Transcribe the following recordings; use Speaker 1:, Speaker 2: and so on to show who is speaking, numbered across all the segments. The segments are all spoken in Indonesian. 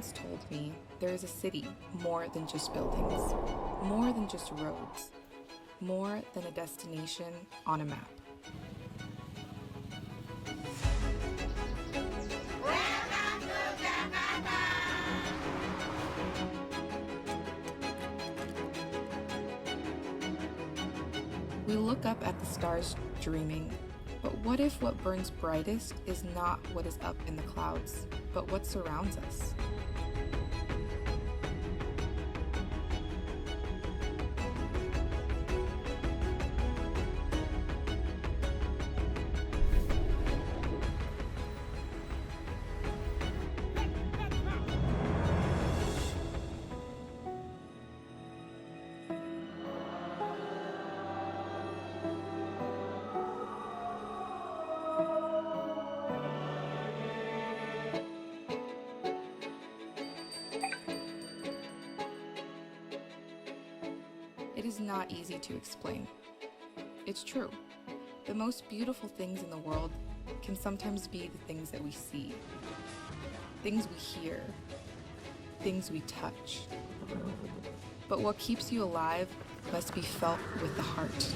Speaker 1: once told me there is a city more than just buildings, more than just roads, more than a destination on a map. We look up at the stars dreaming, but what if what burns brightest is not what is up in the clouds, but what surrounds us? It is not easy to explain. It's true. The most beautiful things in the world can sometimes be the things that we see, things we hear, things we touch. But what keeps you alive must be felt with the heart.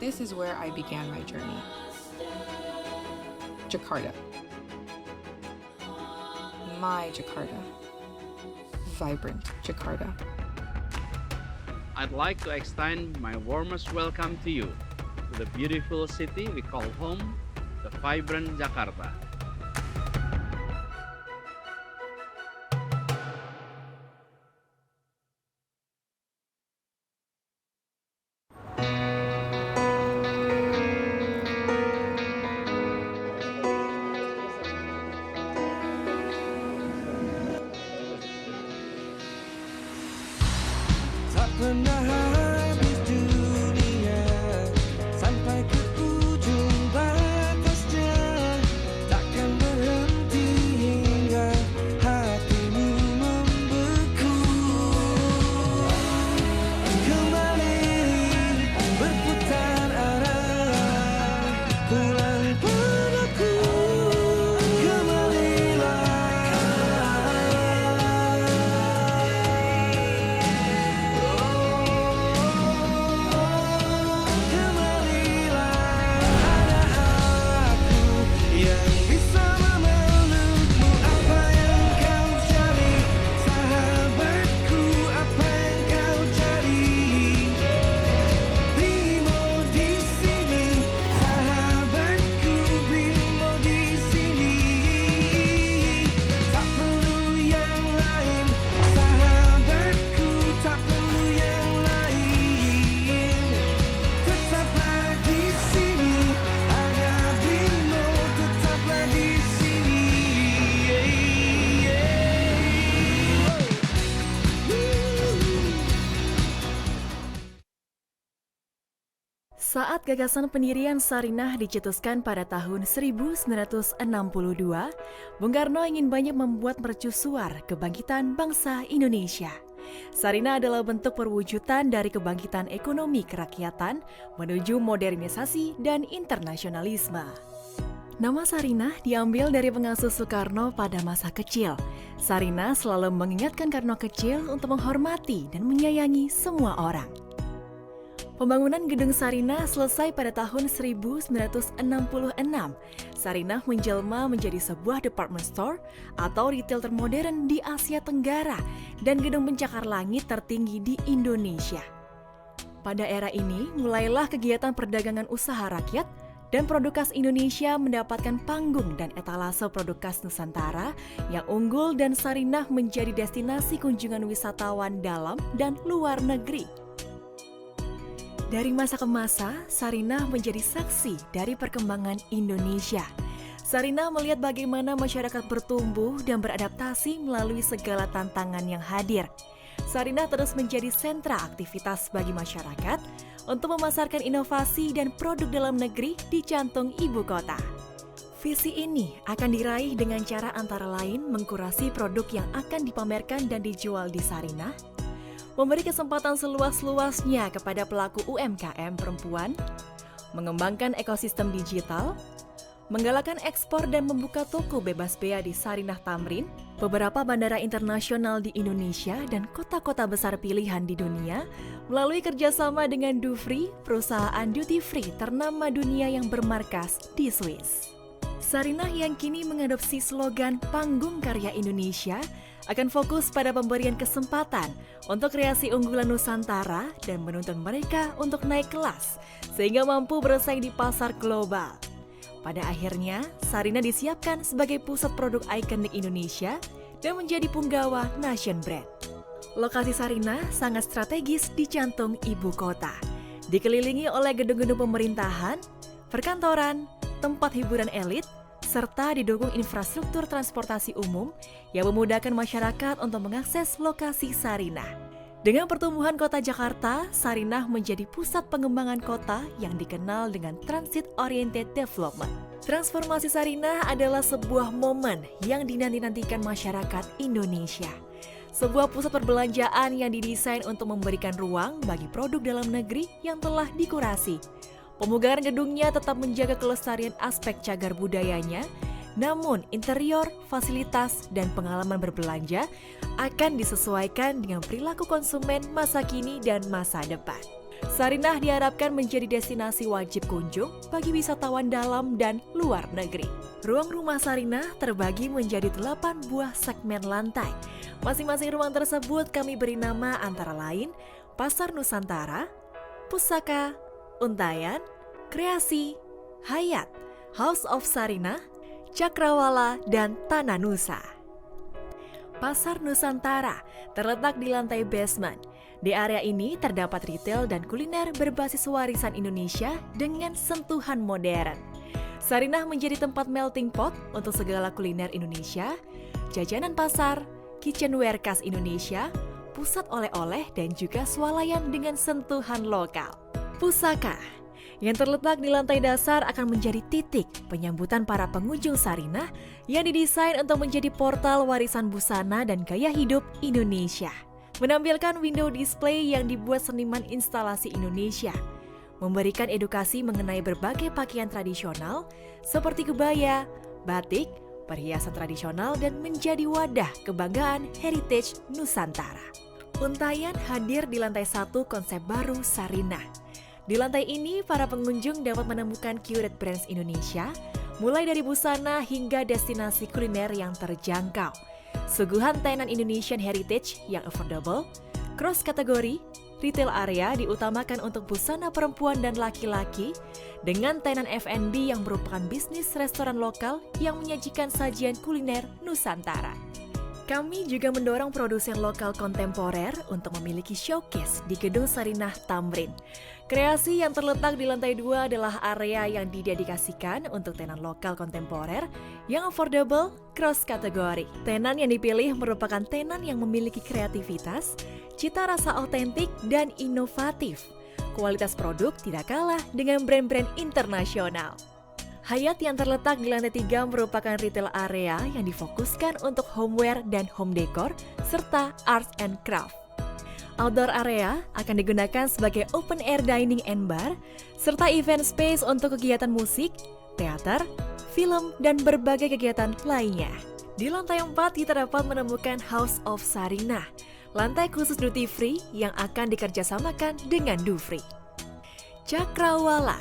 Speaker 1: This is where I began my journey. Jakarta. My Jakarta. Vibrant Jakarta.
Speaker 2: I'd like to extend my warmest welcome to you, to the beautiful city we call home, the vibrant Jakarta.
Speaker 3: Tak pernah habis dunia sampai ke ujung batasnya, takkan berhenti hingga hatimu membeku. Kembali berputar arah, pulang padaku.
Speaker 4: Saat gagasan pendirian Sarinah dicetuskan pada tahun 1962, Bung Karno ingin banyak membuat mercusuar kebangkitan bangsa Indonesia. Sarinah adalah bentuk perwujudan dari kebangkitan ekonomi kerakyatan menuju modernisasi dan internasionalisme. Nama Sarinah diambil dari pengasuh Soekarno pada masa kecil. Sarinah selalu mengingatkan Karno kecil untuk menghormati dan menyayangi semua orang. Pembangunan Gedung Sarinah selesai pada tahun 1966. Sarinah menjelma menjadi sebuah department store atau retail termodern di Asia Tenggara dan gedung pencakar langit tertinggi di Indonesia. Pada era ini, mulailah kegiatan perdagangan usaha rakyat Dan produk khas Indonesia mendapatkan panggung dan etalase produk khas Nusantara yang unggul dan Sarinah menjadi destinasi kunjungan wisatawan dalam dan luar negeri. Dari masa ke masa, Sarinah menjadi saksi dari perkembangan Indonesia. Sarinah melihat bagaimana masyarakat bertumbuh dan beradaptasi melalui segala tantangan yang hadir. Sarinah terus menjadi sentra aktivitas bagi masyarakat untuk memasarkan inovasi dan produk dalam negeri di jantung ibu kota. Visi ini akan diraih dengan cara antara lain mengkurasi produk yang akan dipamerkan dan dijual di Sarinah, memberi kesempatan seluas-luasnya kepada pelaku UMKM perempuan, mengembangkan ekosistem digital, menggalakkan ekspor dan membuka toko bebas bea di Sarinah Tamrin, beberapa bandara internasional di Indonesia dan kota-kota besar pilihan di dunia, melalui kerjasama dengan Dufry, perusahaan duty free ternama dunia yang bermarkas di Swiss. Sarinah yang kini mengadopsi slogan Panggung Karya Indonesia akan fokus pada pemberian kesempatan untuk kreasi unggulan Nusantara dan menuntun mereka untuk naik kelas sehingga mampu bersaing di pasar global. Pada akhirnya, Sarinah disiapkan sebagai pusat produk ikonik Indonesia dan menjadi punggawa nation brand. Lokasi Sarinah sangat strategis di jantung ibu kota, dikelilingi oleh gedung-gedung pemerintahan, perkantoran, tempat hiburan elit, serta didukung infrastruktur transportasi umum yang memudahkan masyarakat untuk mengakses lokasi Sarinah. Dengan pertumbuhan kota Jakarta, Sarinah menjadi pusat pengembangan kota yang dikenal dengan transit-oriented development. Transformasi Sarinah adalah sebuah momen yang dinanti-nantikan masyarakat Indonesia. Sebuah pusat perbelanjaan yang didesain untuk memberikan ruang bagi produk dalam negeri yang telah dikurasi. Pemugaran gedungnya tetap menjaga kelestarian aspek cagar budayanya, namun interior, fasilitas, dan pengalaman berbelanja akan disesuaikan dengan perilaku konsumen masa kini dan masa depan. Sarinah diharapkan menjadi destinasi wajib kunjung bagi wisatawan dalam dan luar negeri. Ruang rumah Sarinah terbagi menjadi 8 buah segmen lantai. Masing-masing ruang tersebut kami beri nama antara lain Pasar Nusantara, Pusaka, Untayan, Kreasi, Hayat, House of Sarinah, Cakrawala, dan Tanah Nusa. Pasar Nusantara terletak di lantai basement. Di area ini terdapat retail dan kuliner berbasis warisan Indonesia dengan sentuhan modern. Sarinah menjadi tempat melting pot untuk segala kuliner Indonesia, jajanan pasar, kitchenware khas Indonesia, pusat oleh-oleh, dan juga swalayan dengan sentuhan lokal. Pusaka yang terletak di lantai dasar akan menjadi titik penyambutan para pengunjung Sarinah yang didesain untuk menjadi portal warisan busana dan gaya hidup Indonesia. Menampilkan window display yang dibuat seniman instalasi Indonesia, memberikan edukasi mengenai berbagai pakaian tradisional seperti kebaya, batik, perhiasan tradisional, dan menjadi wadah kebanggaan heritage Nusantara. Untayan hadir di lantai 1 konsep baru Sarinah. Di lantai ini, para pengunjung dapat menemukan curated brands Indonesia, mulai dari busana hingga destinasi kuliner yang terjangkau. Suguhan tenan Indonesian Heritage yang affordable, cross kategori, retail area diutamakan untuk busana perempuan dan laki-laki, dengan tenan F&B yang merupakan bisnis restoran lokal yang menyajikan sajian kuliner Nusantara. Kami juga mendorong produsen lokal kontemporer untuk memiliki showcase di Gedung Sarinah Tamrin. Kreasi yang terletak di lantai 2 adalah area yang didedikasikan untuk tenan lokal kontemporer yang affordable cross kategori. Tenan yang dipilih merupakan tenan yang memiliki kreativitas, cita rasa otentik, dan inovatif. Kualitas produk tidak kalah dengan brand-brand internasional. Hayat yang terletak di lantai 3 merupakan retail area yang difokuskan untuk homeware dan home decor, serta arts and craft. Outdoor area akan digunakan sebagai open air dining and bar, serta event space untuk kegiatan musik, teater, film, dan berbagai kegiatan lainnya. Di lantai 4 kita dapat menemukan House of Sarinah, lantai khusus duty free yang akan dikerjasamakan dengan Dufry. Cakrawala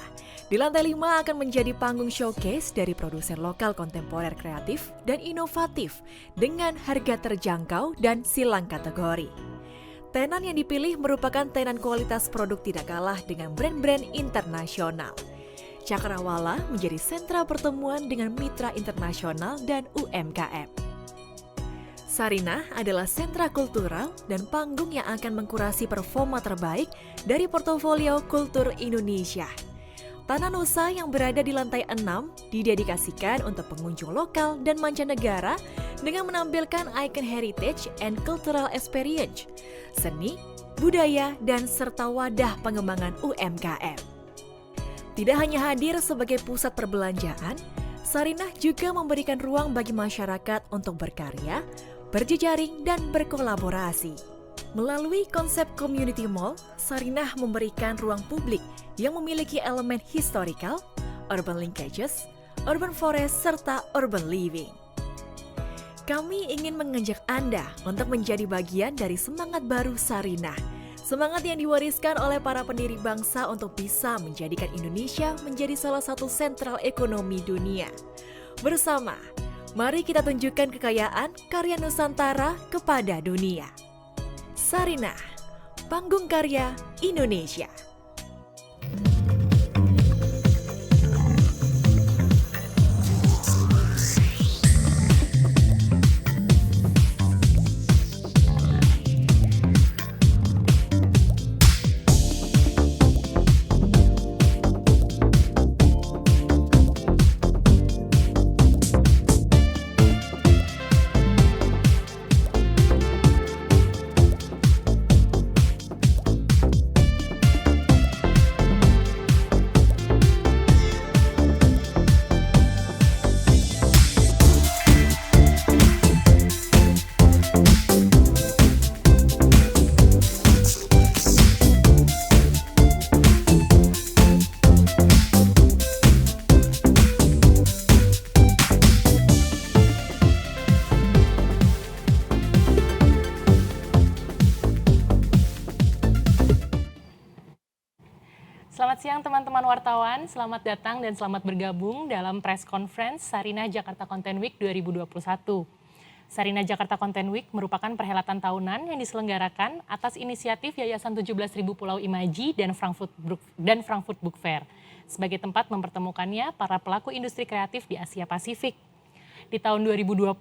Speaker 4: di lantai 5 akan menjadi panggung showcase dari produsen lokal kontemporer kreatif dan inovatif dengan harga terjangkau dan silang kategori. Tenan yang dipilih merupakan tenan kualitas produk tidak kalah dengan brand-brand internasional. Cakrawala menjadi sentra pertemuan dengan mitra internasional dan UMKM. Sarinah adalah sentra kultural dan panggung yang akan mengkurasi performa terbaik dari portofolio kultur Indonesia. Tanah Nusa yang berada di lantai 6 didedikasikan untuk pengunjung lokal dan mancanegara dengan menampilkan ikon heritage and cultural experience, seni, budaya, dan serta wadah pengembangan UMKM. Tidak hanya hadir sebagai pusat perbelanjaan, Sarinah juga memberikan ruang bagi masyarakat untuk berkarya, berjejaring, dan berkolaborasi. Melalui konsep community mall, Sarinah memberikan ruang publik yang memiliki elemen historical, urban linkages, urban forest, serta urban living. Kami ingin mengajak Anda untuk menjadi bagian dari semangat baru Sarinah. Semangat yang diwariskan oleh para pendiri bangsa untuk bisa menjadikan Indonesia menjadi salah satu sentral ekonomi dunia. Bersama, mari kita tunjukkan kekayaan karya Nusantara kepada dunia. Sarinah, panggung karya Indonesia.
Speaker 5: Selamat siang teman-teman wartawan, selamat datang dan selamat bergabung dalam press conference Sarinah Jakarta Content Week 2021. Sarinah Jakarta Content Week merupakan perhelatan tahunan yang diselenggarakan atas inisiatif Yayasan 17.000 Pulau Imaji dan Frankfurt Book Fair sebagai tempat mempertemukannya para pelaku industri kreatif di Asia Pasifik. Di tahun 2020,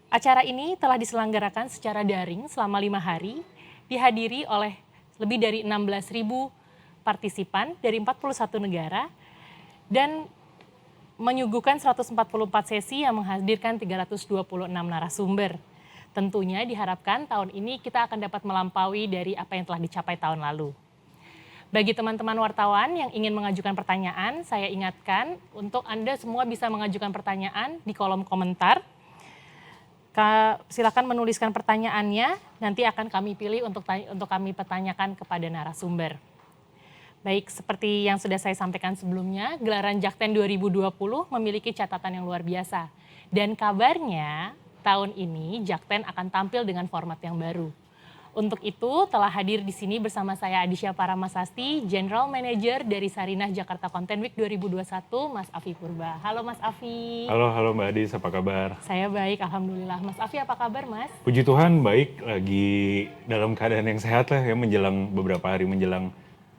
Speaker 5: acara ini telah diselenggarakan secara daring selama 5 hari, dihadiri oleh lebih dari 16.000 partisipan dari 41 negara dan menyuguhkan 144 sesi yang menghadirkan 326 narasumber. Tentunya diharapkan tahun ini kita akan dapat melampaui dari apa yang telah dicapai tahun lalu. Bagi teman-teman wartawan yang ingin mengajukan pertanyaan, saya ingatkan untuk Anda semua bisa mengajukan pertanyaan di kolom komentar. Silakan menuliskan pertanyaannya, nanti akan kami pilih untuk kami pertanyakan kepada narasumber. Baik, seperti yang sudah saya sampaikan sebelumnya, gelaran Jakten 2020 memiliki catatan yang luar biasa. Dan kabarnya tahun ini Jakten akan tampil dengan format yang baru. Untuk itu telah hadir di sini bersama saya Adisya Paramasasti, General Manager dari Sarinah Jakarta Content Week 2021, Mas Afi Purba. Halo Mas Afi.
Speaker 6: Halo Mbak Adis, apa kabar?
Speaker 5: Saya baik, Alhamdulillah. Mas Afi apa kabar Mas?
Speaker 6: Puji Tuhan baik, lagi dalam keadaan yang sehat lah ya beberapa hari menjelang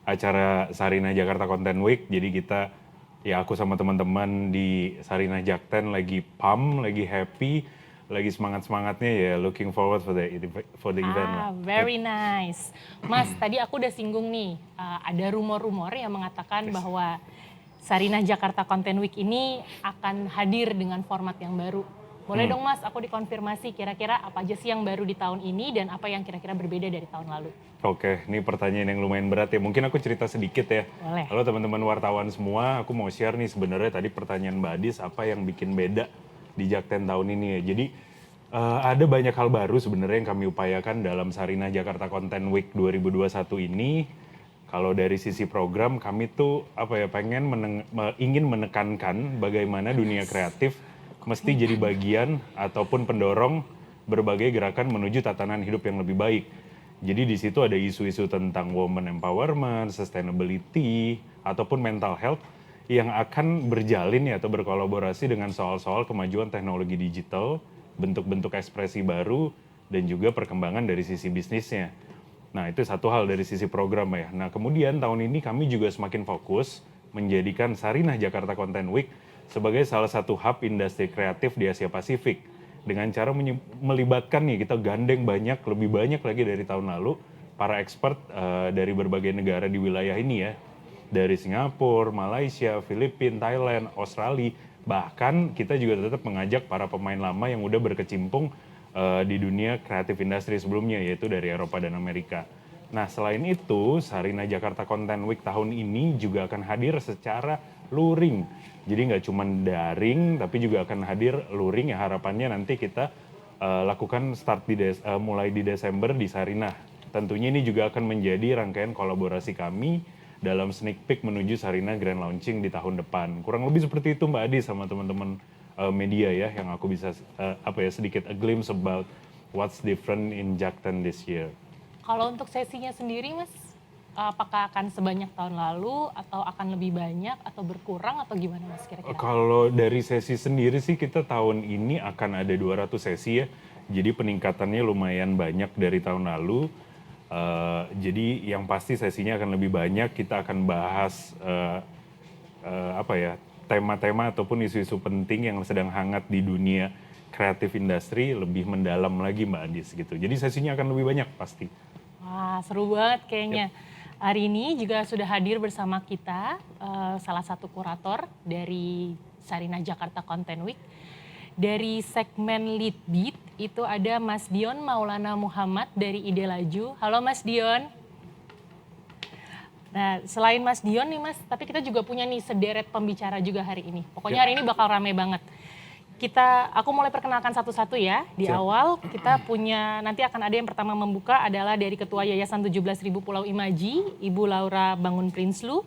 Speaker 6: acara Sarinah Jakarta Content Week. Jadi aku sama teman-teman di Sarinah Jakten lagi pump, lagi happy, lagi semangat-semangatnya ya, looking forward for the event lah.
Speaker 5: Very nice. Mas, tadi aku udah singgung nih, ada rumor-rumor yang mengatakan bahwa Sarinah Jakarta Content Week ini akan hadir dengan format yang baru. Boleh dong Mas, aku dikonfirmasi kira-kira apa aja sih yang baru di tahun ini dan apa yang kira-kira berbeda dari tahun lalu.
Speaker 6: Oke, ini pertanyaan yang lumayan berat ya. Mungkin aku cerita sedikit ya.
Speaker 5: Boleh.
Speaker 6: Halo teman-teman wartawan semua, aku mau share nih sebenarnya tadi pertanyaan Mbak Adis, apa yang bikin beda di Jakten tahun ini ya. Jadi ada banyak hal baru sebenarnya yang kami upayakan dalam Sarinah Jakarta Content Week 2021 ini. Kalau dari sisi program kami tuh ingin menekankan bagaimana dunia kreatif mesti jadi bagian ataupun pendorong berbagai gerakan menuju tatanan hidup yang lebih baik. Jadi di situ ada isu-isu tentang women empowerment, sustainability, ataupun mental health yang akan berjalin atau berkolaborasi dengan soal-soal kemajuan teknologi digital, bentuk-bentuk ekspresi baru, dan juga perkembangan dari sisi bisnisnya. Nah itu satu hal dari sisi program ya. Nah kemudian tahun ini kami juga semakin fokus menjadikan Sarinah Jakarta Content Week sebagai salah satu hub industri kreatif di Asia Pasifik. Dengan cara melibatkan nih, kita gandeng lebih banyak lagi dari tahun lalu, para expert dari berbagai negara di wilayah ini ya. Dari Singapura, Malaysia, Filipina, Thailand, Australia. Bahkan kita juga tetap mengajak para pemain lama yang udah berkecimpung di dunia kreatif industri sebelumnya, yaitu dari Eropa dan Amerika. Nah, selain itu, Sarinah Jakarta Content Week tahun ini juga akan hadir secara luring. Jadi nggak cuma daring, tapi juga akan hadir luring ya, harapannya nanti kita lakukan start mulai di Desember di Sarinah. Tentunya ini juga akan menjadi rangkaian kolaborasi kami dalam sneak peek menuju Sarinah Grand Launching di tahun depan. Kurang lebih seperti itu Mbak Adi sama teman-teman media ya, yang aku bisa sedikit a glimpse about what's different in Jakten this year.
Speaker 5: Kalau untuk sesinya sendiri Mas, apakah akan sebanyak tahun lalu atau akan lebih banyak atau berkurang atau gimana Mas kira-kira?
Speaker 6: Kalau dari sesi sendiri sih kita tahun ini akan ada 200 sesi ya. Jadi peningkatannya lumayan banyak dari tahun lalu. Jadi yang pasti sesinya akan lebih banyak. Kita akan bahas tema-tema ataupun isu-isu penting yang sedang hangat di dunia kreatif industri lebih mendalam lagi Mbak Adis gitu. Jadi sesinya akan lebih banyak pasti.
Speaker 5: Wah, seru banget kayaknya. Hari ini juga sudah hadir bersama kita salah satu kurator dari Sarinah Jakarta Content Week. Dari segmen Lead Beat itu ada Mas Dion Maulana Muhammad dari Ide Laju. Halo Mas Dion. Nah, selain Mas Dion nih Mas, tapi kita juga punya nih sederet pembicara juga hari ini. Pokoknya hari ini bakal rame banget. Aku mulai perkenalkan satu-satu ya. Di awal kita punya, nanti akan ada yang pertama membuka adalah dari Ketua Yayasan 17.000 Pulau Imaji, Ibu Laura Bangun Prinsloo.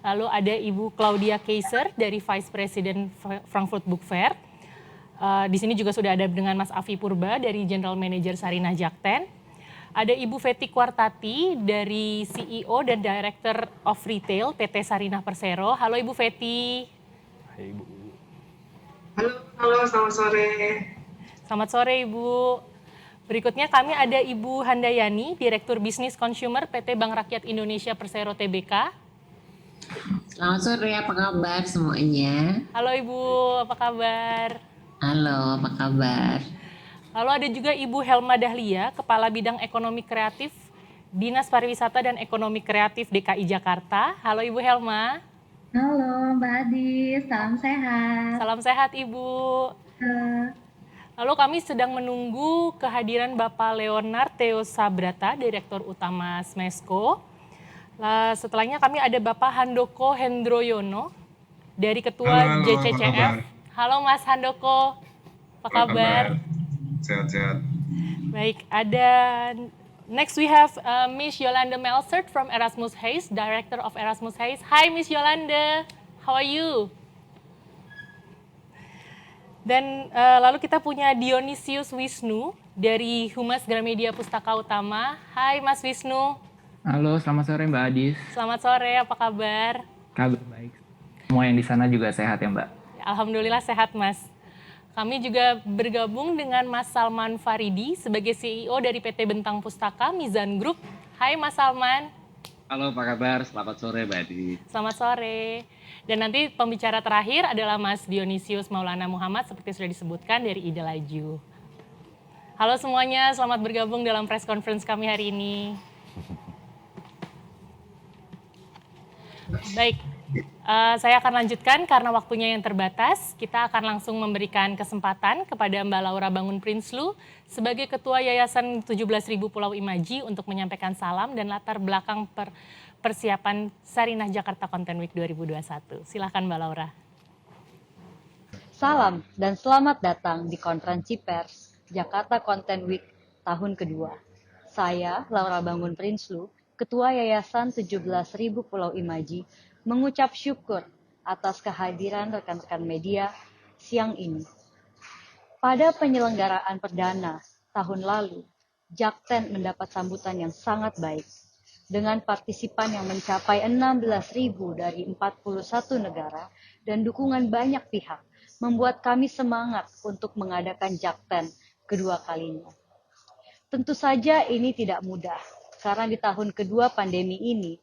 Speaker 5: Lalu ada Ibu Claudia Keiser dari Vice President Frankfurt Book Fair. Di sini juga sudah ada dengan Mas Afi Purba dari General Manager Sarinah Jakten. Ada Ibu Feti Kwartati dari CEO dan Director of Retail PT Sarinah Persero. Halo Ibu Feti.
Speaker 6: Hai Ibu.
Speaker 7: Halo, selamat sore.
Speaker 5: Selamat sore Ibu. Berikutnya kami ada Ibu Handayani, Direktur Bisnis Consumer PT Bank Rakyat Indonesia Persero Tbk.
Speaker 7: Selamat sore, apa kabar semuanya?
Speaker 5: Halo Ibu, apa kabar?
Speaker 7: Halo, apa kabar?
Speaker 5: Lalu ada juga Ibu Helma Dahlia, Kepala Bidang Ekonomi Kreatif Dinas Pariwisata dan Ekonomi Kreatif DKI Jakarta. Halo Ibu Helma.
Speaker 8: Halo Mbak Adis, salam sehat.
Speaker 5: Salam sehat Ibu. Lalu kami sedang menunggu kehadiran Bapak Leonard Theo Sabrata, Direktur Utama Smesco. Setelahnya kami ada Bapak Handoko Hendroyono dari Ketua JCCF. Halo Mas Handoko, apa kabar?
Speaker 9: Sehat-sehat.
Speaker 5: Baik, ada next we have Miss Yolanda Melsert from Erasmus Hayes, Director of Erasmus Hayes. Hi Miss Yolanda, how are you? Dan lalu kita punya Dionysius Wisnu dari Humas Gramedia Pustaka Utama. Hai Mas Wisnu.
Speaker 10: Halo, selamat sore Mbak Adis.
Speaker 5: Selamat sore, apa kabar?
Speaker 10: Kabar baik. Semua yang di sana juga sehat ya Mbak?
Speaker 5: Alhamdulillah sehat Mas. Kami juga bergabung dengan Mas Salman Faridi sebagai CEO dari PT Bentang Pustaka Mizan Group. Hai Mas Salman.
Speaker 9: Halo, apa kabar? Selamat sore Mbak Adi.
Speaker 5: Selamat sore. Dan nanti pembicara terakhir adalah Mas Dionysius Maulana Muhammad seperti sudah disebutkan dari Ide Laju. Halo semuanya, selamat bergabung dalam press conference kami hari ini. Baik. Saya akan lanjutkan karena waktunya yang terbatas. Kita akan langsung memberikan kesempatan kepada Mbak Laura Bangun Prinsloo sebagai Ketua Yayasan 17.000 Pulau Imaji untuk menyampaikan salam dan latar belakang persiapan Sarinah Jakarta Content Week 2021. Silakan Mbak Laura.
Speaker 8: Salam dan selamat datang di konferensi pers Jakarta Content Week tahun kedua. Saya Laura Bangun Prinsloo, Ketua Yayasan 17.000 Pulau Imaji, mengucap syukur atas kehadiran rekan-rekan media siang ini. Pada penyelenggaraan perdana tahun lalu, Jakten mendapat sambutan yang sangat baik. Dengan partisipan yang mencapai 16.000 dari 41 negara dan dukungan banyak pihak, membuat kami semangat untuk mengadakan Jakten kedua kalinya. Tentu saja ini tidak mudah, karena di tahun kedua pandemi ini,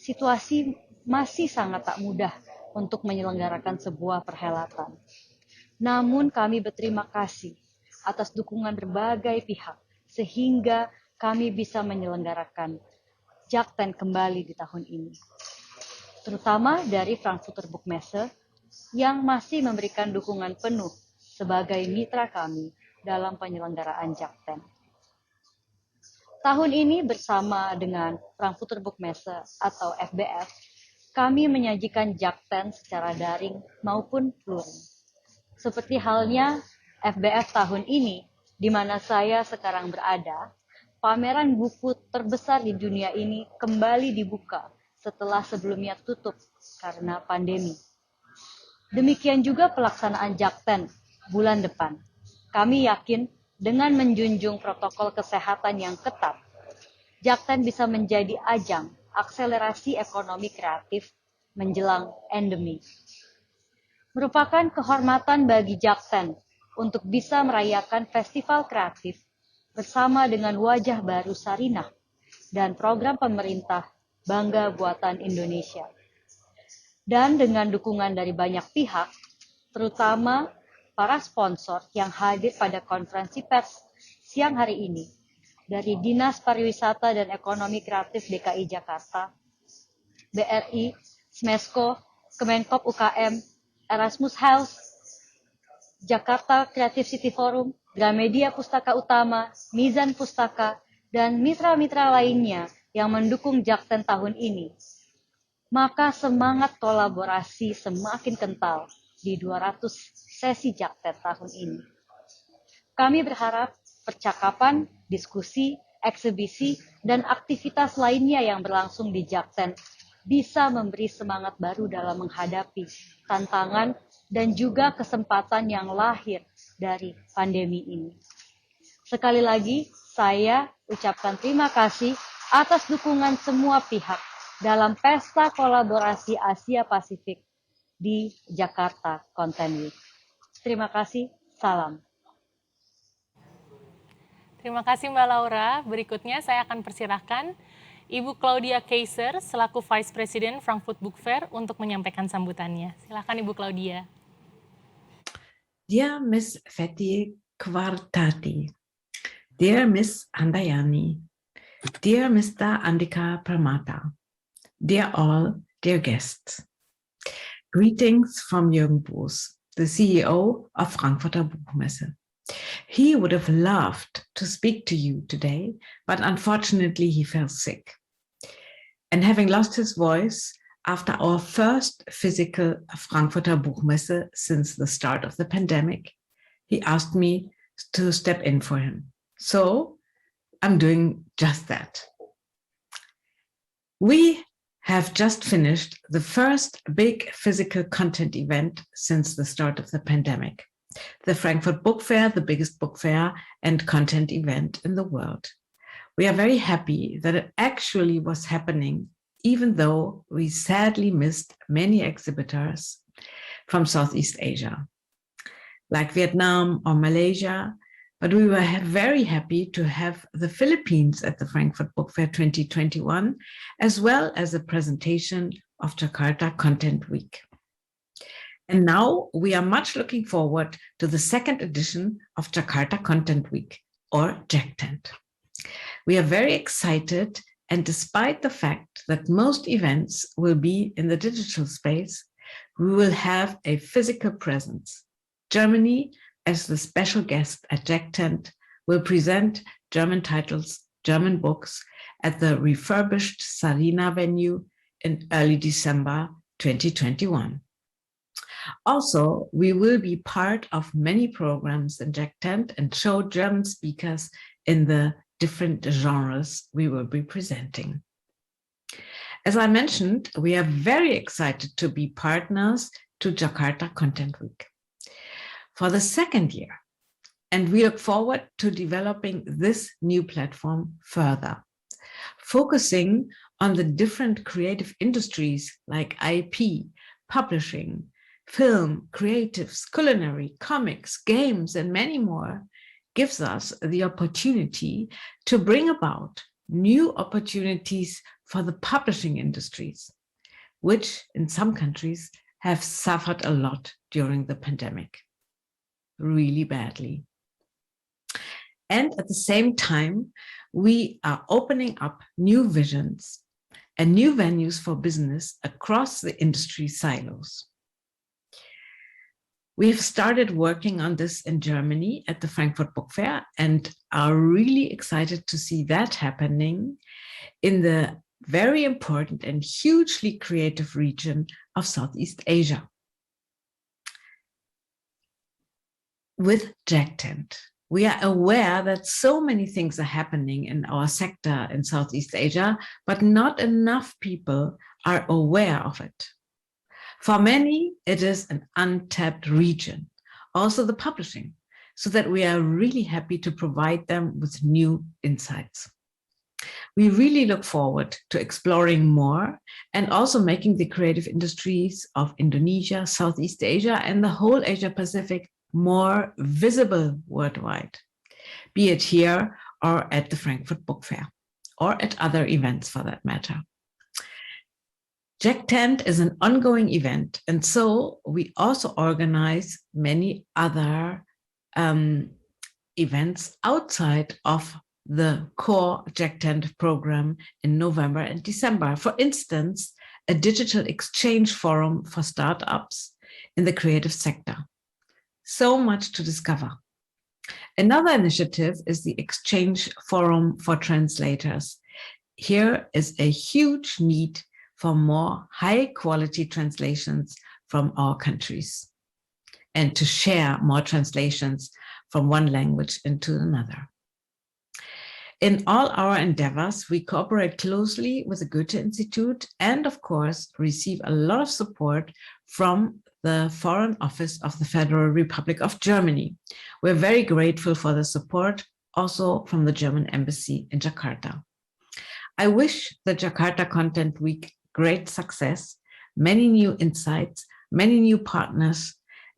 Speaker 8: situasi masih sangat tak mudah untuk menyelenggarakan sebuah perhelatan. Namun kami berterima kasih atas dukungan berbagai pihak sehingga kami bisa menyelenggarakan Jakten kembali di tahun ini. Terutama dari Frankfurter Buchmesse yang masih memberikan dukungan penuh sebagai mitra kami dalam penyelenggaraan Jakten. Tahun ini bersama dengan Frankfurter Buchmesse atau FBF, kami menyajikan Jakten secara daring maupun luring. Seperti halnya FBF tahun ini, di mana saya sekarang berada, pameran buku terbesar di dunia ini kembali dibuka setelah sebelumnya tutup karena pandemi. Demikian juga pelaksanaan Jakten bulan depan. Kami yakin dengan menjunjung protokol kesehatan yang ketat, Jakten bisa menjadi ajang akselerasi ekonomi kreatif menjelang endemi. Merupakan kehormatan bagi Jakten untuk bisa merayakan festival kreatif bersama dengan wajah baru Sarinah dan program pemerintah Bangga Buatan Indonesia. Dan dengan dukungan dari banyak pihak, terutama para sponsor yang hadir pada konferensi pers siang hari ini, dari Dinas Pariwisata dan Ekonomi Kreatif DKI Jakarta, BRI, Smesco, Kemenkop UKM, Erasmus Health, Jakarta Creative City Forum, Gramedia Pustaka Utama, Mizan Pustaka, dan mitra-mitra lainnya yang mendukung Jakten tahun ini. Maka semangat kolaborasi semakin kental di 200 sesi Jakten tahun ini. Kami berharap percakapan, diskusi, eksibisi, dan aktivitas lainnya yang berlangsung di Jakten bisa memberi semangat baru dalam menghadapi tantangan dan juga kesempatan yang lahir dari pandemi ini. Sekali lagi, saya ucapkan terima kasih atas dukungan semua pihak dalam Pesta Kolaborasi Asia Pasifik di Jakarta Content Week. Terima kasih, salam.
Speaker 5: Terima kasih Mbak Laura. Berikutnya saya akan persilahkan Ibu Claudia Kaiser selaku Vice President Frankfurt Book Fair untuk menyampaikan sambutannya. Silakan Ibu Claudia.
Speaker 11: Dear Miss Fethi Kwartati, dear Miss Handayani, dear Mr. Andika Permata, dear all, dear guests. Greetings from Jürgen Boos, the CEO of Frankfurter Buchmesse. He would have loved to speak to you today, but unfortunately he fell sick. And having lost his voice after our first physical Frankfurter Buchmesse since the start of the pandemic, he asked me to step in for him. So I'm doing just that. We have just finished the first big physical content event since the start of the pandemic. The Frankfurt Book Fair, the biggest book fair and content event in the world. We are very happy that it actually was happening, even though we sadly missed many exhibitors from Southeast Asia, like Vietnam or Malaysia, but we were very happy to have the Philippines at the Frankfurt Book Fair 2021, as well as a presentation of Jakarta Content Week. And now we are much looking forward to the second edition of Jakarta Content Week, or JACTENT. We are very excited, and despite the fact that most events will be in the digital space, we will have a physical presence. Germany, as the special guest at JACTENT, will present German titles, German books at the refurbished Sarina venue in early December 2021. Also, we will be part of many programs in JACTENT and show German speakers in the different genres we will be presenting. As I mentioned, we are very excited to be partners to Jakarta Content Week for the second year, and we look forward to developing this new platform further, focusing on the different creative industries like IP, publishing, film, creatives, culinary, comics, games, and many more, gives us the opportunity to bring about new opportunities for the publishing industries. which in some countries have suffered a lot during the pandemic, really badly. And at the same time, we are opening up new visions and new venues for business across the industry silos. We have started working on this in Germany at the Frankfurt Book Fair and are really excited to see that happening in the very important and hugely creative region of Southeast Asia. With Jack Tent, we are aware that so many things are happening in our sector in Southeast Asia, but not enough people are aware of it. For many, it is an untapped region, also the publishing, so that we are really happy to provide them with new insights. We really look forward to exploring more and also making the creative industries of Indonesia, Southeast Asia, and the whole Asia Pacific more visible worldwide, be it here or at the Frankfurt Book Fair, or at other events for that matter. Jack Tent is an ongoing event, and so we also organize many other events outside of the core Jack Tent program in November and December. For instance, a digital exchange forum for startups in the creative sector. So much to discover. Another initiative is the Exchange Forum for Translators. Here is a huge need for more high-quality translations from our countries and to share more translations from one language into another. In all our endeavors, we cooperate closely with the Goethe Institute and, of course, receive a lot of support from the Foreign Office of the Federal Republic of Germany. We're very grateful for the support, also from the German Embassy in Jakarta. I wish the Jakarta Content Week great success, many new insights, many new partners,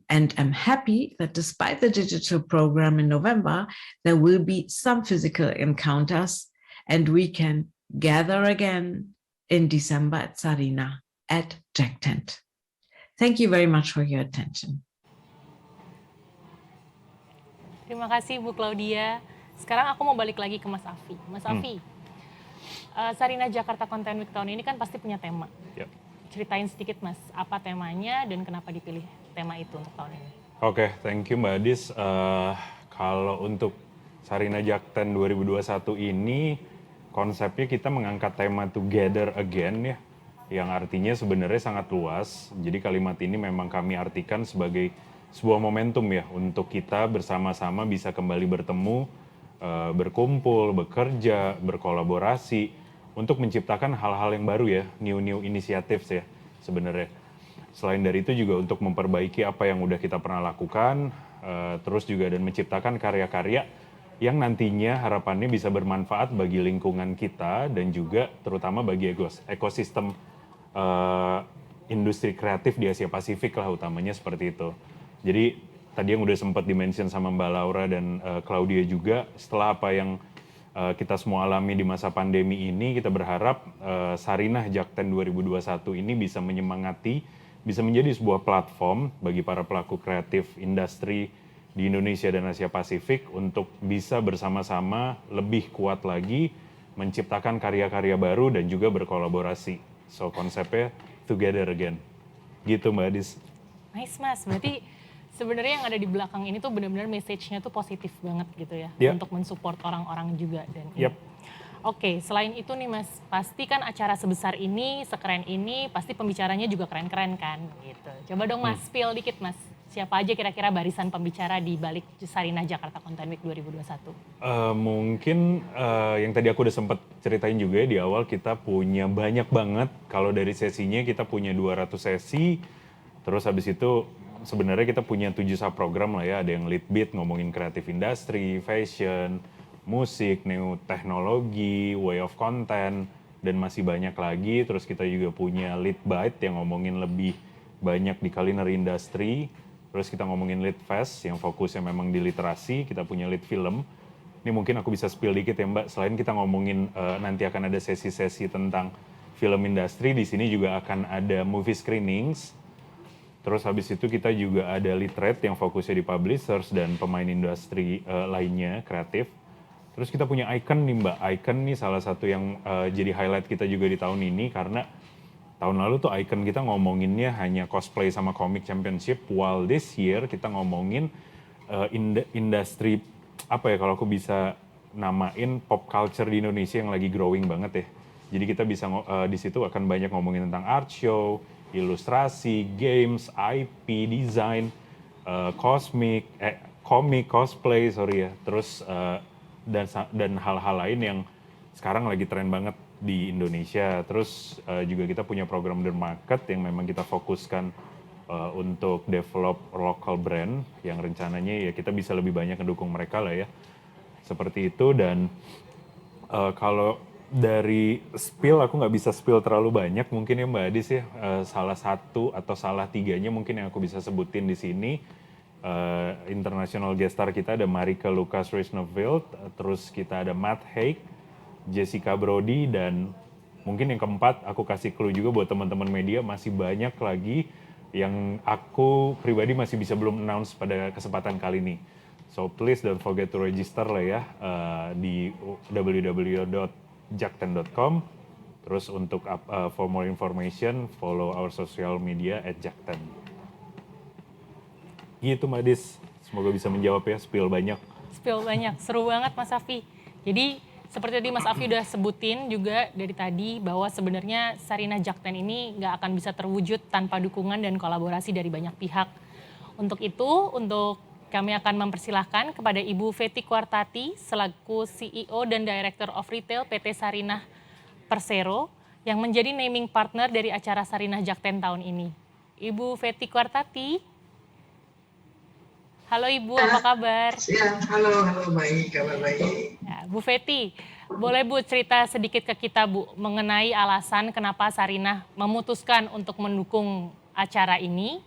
Speaker 11: and I'm happy that despite the digital program in November, there will be some physical encounters and we can gather again in December at Sarina at Jack Tent. Thank you very much for your attention.
Speaker 5: Terima kasih Bu Claudia. Sekarang aku mau balik lagi ke Mas Afi. Mas Afi, Sarina Jakarta Content Week tahun ini kan pasti punya tema.
Speaker 6: Yep.
Speaker 5: Ceritain sedikit Mas, apa temanya dan kenapa dipilih tema itu untuk tahun ini?
Speaker 6: Oke, thank you Mbak Adis. Kalau untuk Sarina Jakten 2021 ini, konsepnya kita mengangkat tema Together Again ya, yang artinya sebenarnya sangat luas. Jadi kalimat ini memang kami artikan sebagai sebuah momentum ya, untuk kita bersama-sama bisa kembali bertemu, berkumpul, bekerja, berkolaborasi, untuk menciptakan hal-hal yang baru ya, new initiatives ya sebenarnya. Selain dari itu juga untuk memperbaiki apa yang udah kita pernah lakukan, terus juga dan menciptakan karya-karya yang nantinya harapannya bisa bermanfaat bagi lingkungan kita dan juga terutama bagi ekosistem industri kreatif di Asia Pasifik lah utamanya seperti itu. Jadi tadi yang udah sempat dimention sama Mbak Laura dan Claudia juga, setelah apa yang kita semua alami di masa pandemi ini, kita berharap Sarinah Jakten 2021 ini bisa menyemangati, bisa menjadi sebuah platform bagi para pelaku kreatif industri di Indonesia dan Asia Pasifik untuk bisa bersama-sama lebih kuat lagi menciptakan karya-karya baru dan juga berkolaborasi. So konsepnya Together Again. Gitu Mbak Adis.
Speaker 5: Nice Mas, berarti sebenarnya yang ada di belakang ini tuh benar-benar message-nya tuh positif banget gitu ya, untuk mensupport orang-orang juga dan Oke, selain itu nih Mas, pasti kan acara sebesar ini, sekeren ini, pasti pembicaranya juga keren-keren kan gitu. Coba dong Mas, spill dikit Mas, siapa aja kira-kira barisan pembicara di balik Sarinah Jakarta Content Week 2021?
Speaker 6: Mungkin yang tadi aku udah sempat ceritain juga ya, di awal kita punya banyak banget, kalau dari sesinya kita punya 200 sesi, terus habis itu sebenarnya kita punya 7 subprogram lah ya, ada yang lead beat ngomongin kreatif industri, fashion, musik, new teknologi, way of content, dan masih banyak lagi. Terus kita juga punya lead bite yang ngomongin lebih banyak di culinary industry. Terus kita ngomongin lead fest yang fokusnya memang di literasi. Kita punya lead film. Ini mungkin aku bisa spill dikit ya Mbak, selain kita ngomongin nanti akan ada sesi-sesi tentang film industri, di sini juga akan ada movie screenings. Terus habis itu kita juga ada literate yang fokusnya di publishers dan pemain industri lainnya, kreatif. Terus kita punya Icon nih Mbak. Icon nih salah satu yang jadi highlight kita juga di tahun ini, karena tahun lalu tuh Icon kita ngomonginnya hanya cosplay sama comic championship, while this year kita ngomongin industri, apa ya kalau aku bisa namain, pop culture di Indonesia yang lagi growing banget ya. Jadi kita bisa di situ akan banyak ngomongin tentang art show, ilustrasi, games, IP, design, komik, cosplay, terus dan hal-hal lain yang sekarang lagi tren banget di Indonesia. Terus juga kita punya program The Market yang memang kita fokuskan untuk develop local brand yang rencananya ya kita bisa lebih banyak mendukung mereka lah ya. Seperti itu. Dan kalau dari spill, aku nggak bisa spill terlalu banyak mungkin ya Mbak Adis ya. Salah satu atau salah tiganya mungkin yang aku bisa sebutin di sini. International guest star kita ada Marika Lucas Reisneveld, terus kita ada Matt Haig, Jessica Brody, dan mungkin yang keempat aku kasih clue juga buat teman-teman media, masih banyak lagi yang aku pribadi masih bisa belum announce pada kesempatan kali ini. So please don't forget to register lah ya di www.jakten.com. Terus untuk for more information follow our social media @jakten. Gitu Mbak Dis, semoga bisa menjawab ya, spill banyak,
Speaker 5: seru banget Mas Afi. Jadi seperti tadi Mas Afi udah sebutin juga dari tadi bahwa sebenarnya Sarinah Jakten ini nggak akan bisa terwujud tanpa dukungan dan kolaborasi dari banyak pihak. Untuk itu, kami akan mempersilahkan kepada Ibu Fety Quartati selaku CEO dan Director of Retail PT Sarinah Persero yang menjadi naming partner dari acara Sarinah Jakten tahun ini. Ibu Fety Quartati. Halo Ibu, apa kabar?
Speaker 12: Ya, halo baik, kabar baik.
Speaker 5: Ya, Bu Fety, boleh Bu cerita sedikit ke kita Bu mengenai alasan kenapa Sarinah memutuskan untuk mendukung acara ini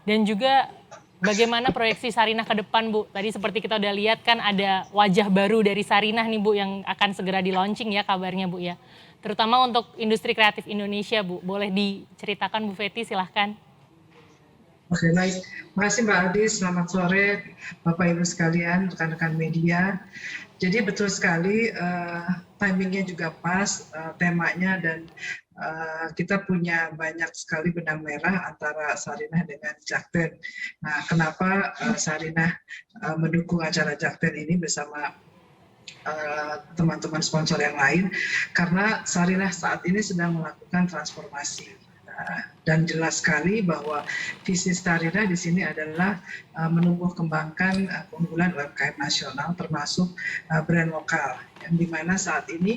Speaker 5: dan juga bagaimana proyeksi Sarinah ke depan Bu? Tadi seperti kita udah lihat kan ada wajah baru dari Sarinah nih Bu yang akan segera di launching ya kabarnya Bu ya. Terutama untuk industri kreatif Indonesia Bu. Boleh diceritakan Bu Fety, silahkan.
Speaker 12: Oke, baik. Terima kasih Mbak Adis, selamat sore Bapak Ibu sekalian, rekan-rekan media. Jadi betul sekali timingnya juga pas, temanya, dan kita punya banyak sekali benang merah antara Sarinah dengan Jakten. Nah, kenapa Sarinah mendukung acara Jakten ini bersama teman-teman sponsor yang lain? Karena Sarinah saat ini sedang melakukan transformasi. Dan jelas sekali bahwa visi Sarinah di sini adalah menumbuh kembangkan keunggulan UMKM nasional termasuk brand lokal, yang dimana saat ini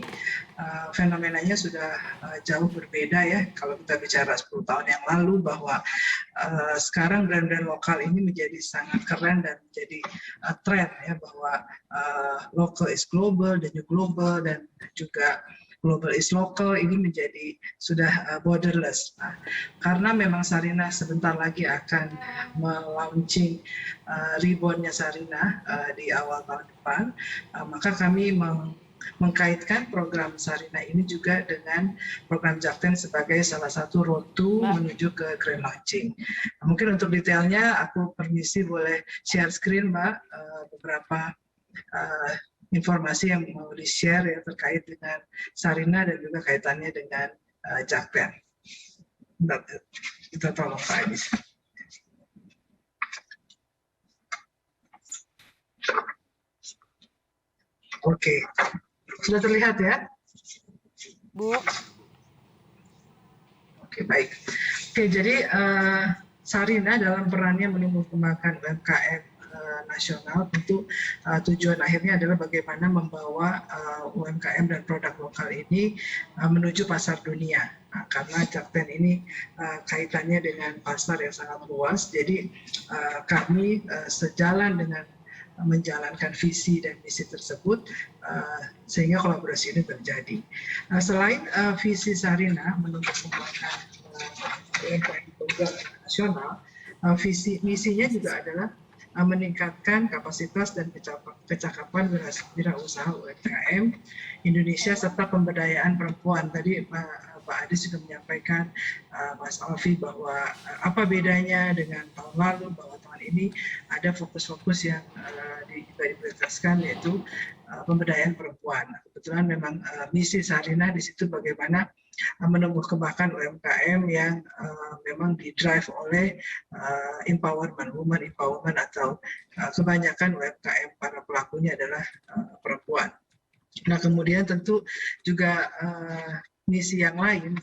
Speaker 12: fenomenanya sudah jauh berbeda ya. Kalau kita bicara 10 tahun yang lalu, bahwa sekarang brand-brand lokal ini menjadi sangat keren dan menjadi tren ya, bahwa local is global, the new global, dan juga global is local ini menjadi sudah borderless. Nah, karena memang Sarinah sebentar lagi akan melaunching reborn-nya Sarinah di awal tahun depan, maka kami mengkaitkan program Sarinah ini juga dengan program Jakten sebagai salah satu road to menuju ke grand launching. Nah, mungkin untuk detailnya aku permisi boleh share screen Mbak, beberapa informasi yang mau di-share ya terkait dengan Sarinah dan juga kaitannya dengan Jakten. Kita tolong Pak Adis. Oke, sudah terlihat ya?
Speaker 5: Bu.
Speaker 12: Oke, baik. Oke, jadi Sarinah dalam perannya menumbuh kembangkan UMKM nasional, tentu tujuan akhirnya adalah bagaimana membawa UMKM dan produk lokal ini menuju pasar dunia. Nah, karena Jakten ini kaitannya dengan pasar yang sangat luas, jadi kami sejalan dengan menjalankan visi dan misi tersebut sehingga kolaborasi ini terjadi. Selain visi Sarinah menumbuh kembangkan UMKM nasional, misinya juga adalah meningkatkan kapasitas dan kecakapan wirausaha UMKM Indonesia serta pemberdayaan perempuan. Tadi Pak Pak Adis juga menyampaikan, Mas Alfi, bahwa apa bedanya dengan tahun lalu, bahwa tahun ini ada fokus-fokus yang diprioritaskan, yaitu pemberdayaan perempuan. Kebetulan memang misi Sarinah di situ bagaimana menumbuh kembangkan UMKM yang memang didrive oleh empowerment, women empowerment, atau kebanyakan UMKM para pelakunya adalah perempuan. Nah, kemudian tentu juga misi yang lain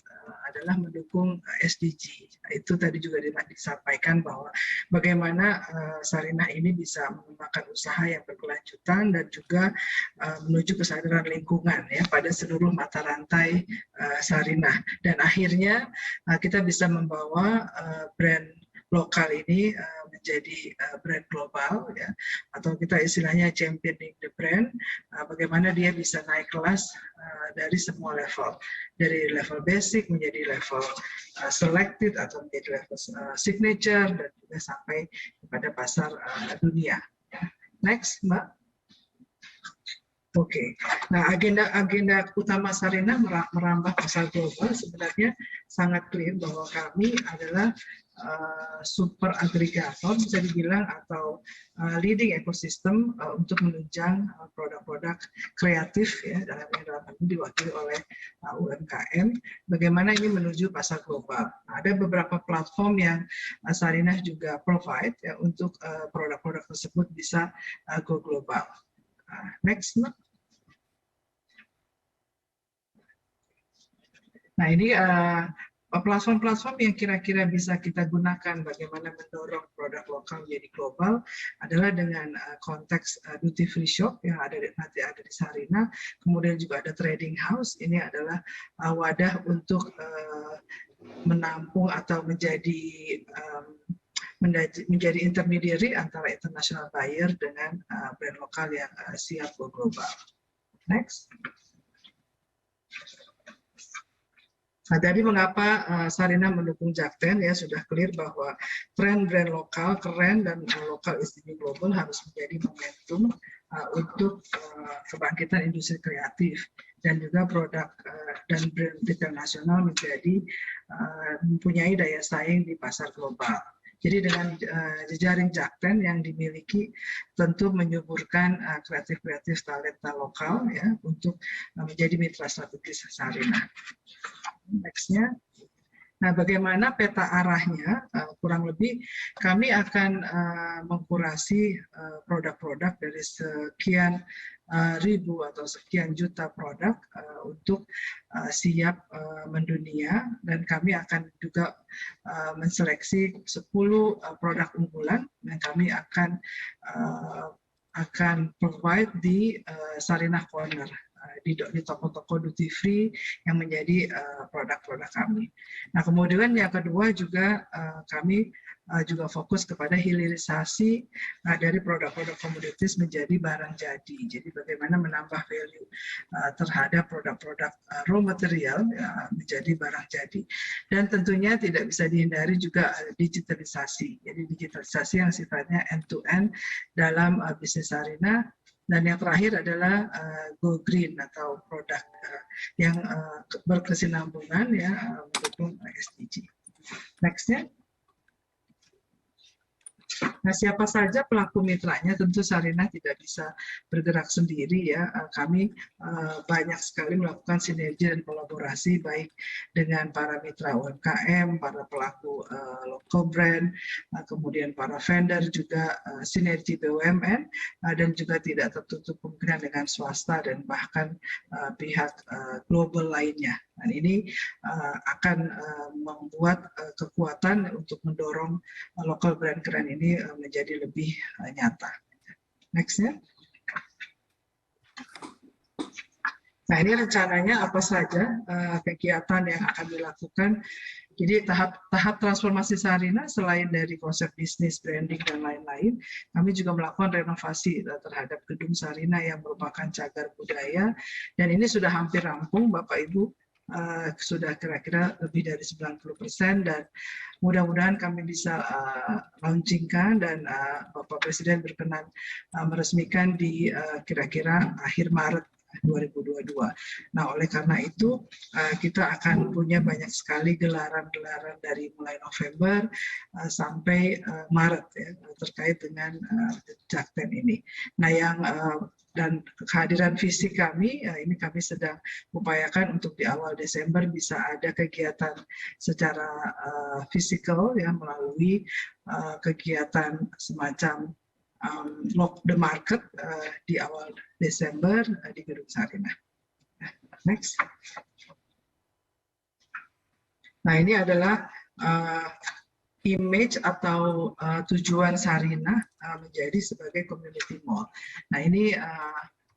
Speaker 12: adalah mendukung SDG. Itu tadi juga disampaikan bahwa bagaimana Sarinah ini bisa mengembangkan usaha yang berkelanjutan dan juga menuju kesadaran lingkungan ya pada seluruh mata rantai Sarinah. Dan akhirnya kita bisa membawa brand lokal ini menjadi brand global ya, atau kita istilahnya championing the brand, bagaimana dia bisa naik kelas dari semua level, dari level basic menjadi level selected atau menjadi level signature, dan juga sampai kepada pasar dunia. Next, Mbak. Oke, nah agenda utama Sarinah merambah pasar global sebenarnya sangat clear bahwa kami adalah super agregator bisa dibilang, atau leading ecosystem untuk menunjang produk-produk kreatif ya, dalam ini diwakili oleh UMKM. Bagaimana ini menuju pasar global. Nah, ada beberapa platform yang Sarinah juga provide ya, untuk produk-produk tersebut bisa go global. Next, Mbak. Nah, ini platform-platform yang kira-kira bisa kita gunakan bagaimana mendorong produk lokal menjadi global adalah dengan konteks duty free shop yang nanti ada di Sarinah, kemudian juga ada trading house. Ini adalah wadah untuk menampung atau menjadi intermediary antara international buyer dengan brand lokal yang siap go global. Next. Nah, tadi mengapa Sarinah mendukung Jakten ya, sudah clear bahwa tren brand lokal keren dan lokal is the new global harus menjadi momentum untuk kebangkitan industri kreatif, dan juga produk dan brand retail nasional menjadi mempunyai daya saing di pasar global. Jadi dengan jejaring Jakten yang dimiliki tentu menyuburkan kreatif-kreatif talenta lokal ya untuk menjadi mitra strategis Sarinah. Next-nya. Nah, bagaimana peta arahnya? Kurang lebih kami akan mengkurasi produk-produk dari sekian ribu atau sekian juta produk untuk siap mendunia, dan kami akan juga menseleksi 10 produk unggulan yang kami akan provide di Sarinah Corner, di toko-toko duty free yang menjadi produk-produk kami. Nah, kemudian yang kedua juga kami juga fokus kepada hilirisasi dari produk-produk komoditis menjadi barang jadi. Jadi bagaimana menambah value terhadap produk-produk raw material menjadi barang jadi. Dan tentunya tidak bisa dihindari juga digitalisasi. Jadi digitalisasi yang sifatnya end-to-end dalam bisnis Sarinah. Dan yang terakhir adalah Go Green atau produk yang berkesinambungan ya mendukung SDG. Next-nya. Nah, siapa saja pelaku mitranya? Tentu Sarinah tidak bisa bergerak sendiri ya. Kami banyak sekali melakukan sinergi dan kolaborasi baik dengan para mitra UMKM, para pelaku local brand, kemudian para vendor, juga sinergi BUMN, dan juga tidak tertutup kemungkinan dengan swasta dan bahkan pihak global lainnya. Dan ini akan membuat kekuatan untuk mendorong local brand keren ini menjadi lebih nyata. Next-nya. Nah, ini rencananya apa saja kegiatan yang akan dilakukan. Jadi tahap transformasi Sarinah selain dari konsep bisnis, branding, dan lain-lain, kami juga melakukan renovasi terhadap gedung Sarinah yang merupakan cagar budaya, dan ini sudah hampir rampung, Bapak Ibu. Sudah kira-kira lebih dari 90%, dan mudah-mudahan kami bisa launchingkan dan Bapak Presiden berkenan meresmikan di kira-kira akhir Maret 2022. Nah, oleh karena itu kita akan punya banyak sekali gelaran-gelaran dari mulai November sampai Maret ya, terkait dengan Jakten ini. Nah, dan kehadiran fisik kami, ini kami sedang upayakan untuk di awal Desember bisa ada kegiatan secara fisikal ya, melalui kegiatan semacam Lock the Market di awal Desember di Gedung Sarinah. Next. Nah, ini adalah image atau tujuan Sarinah menjadi sebagai community mall. Nah, ini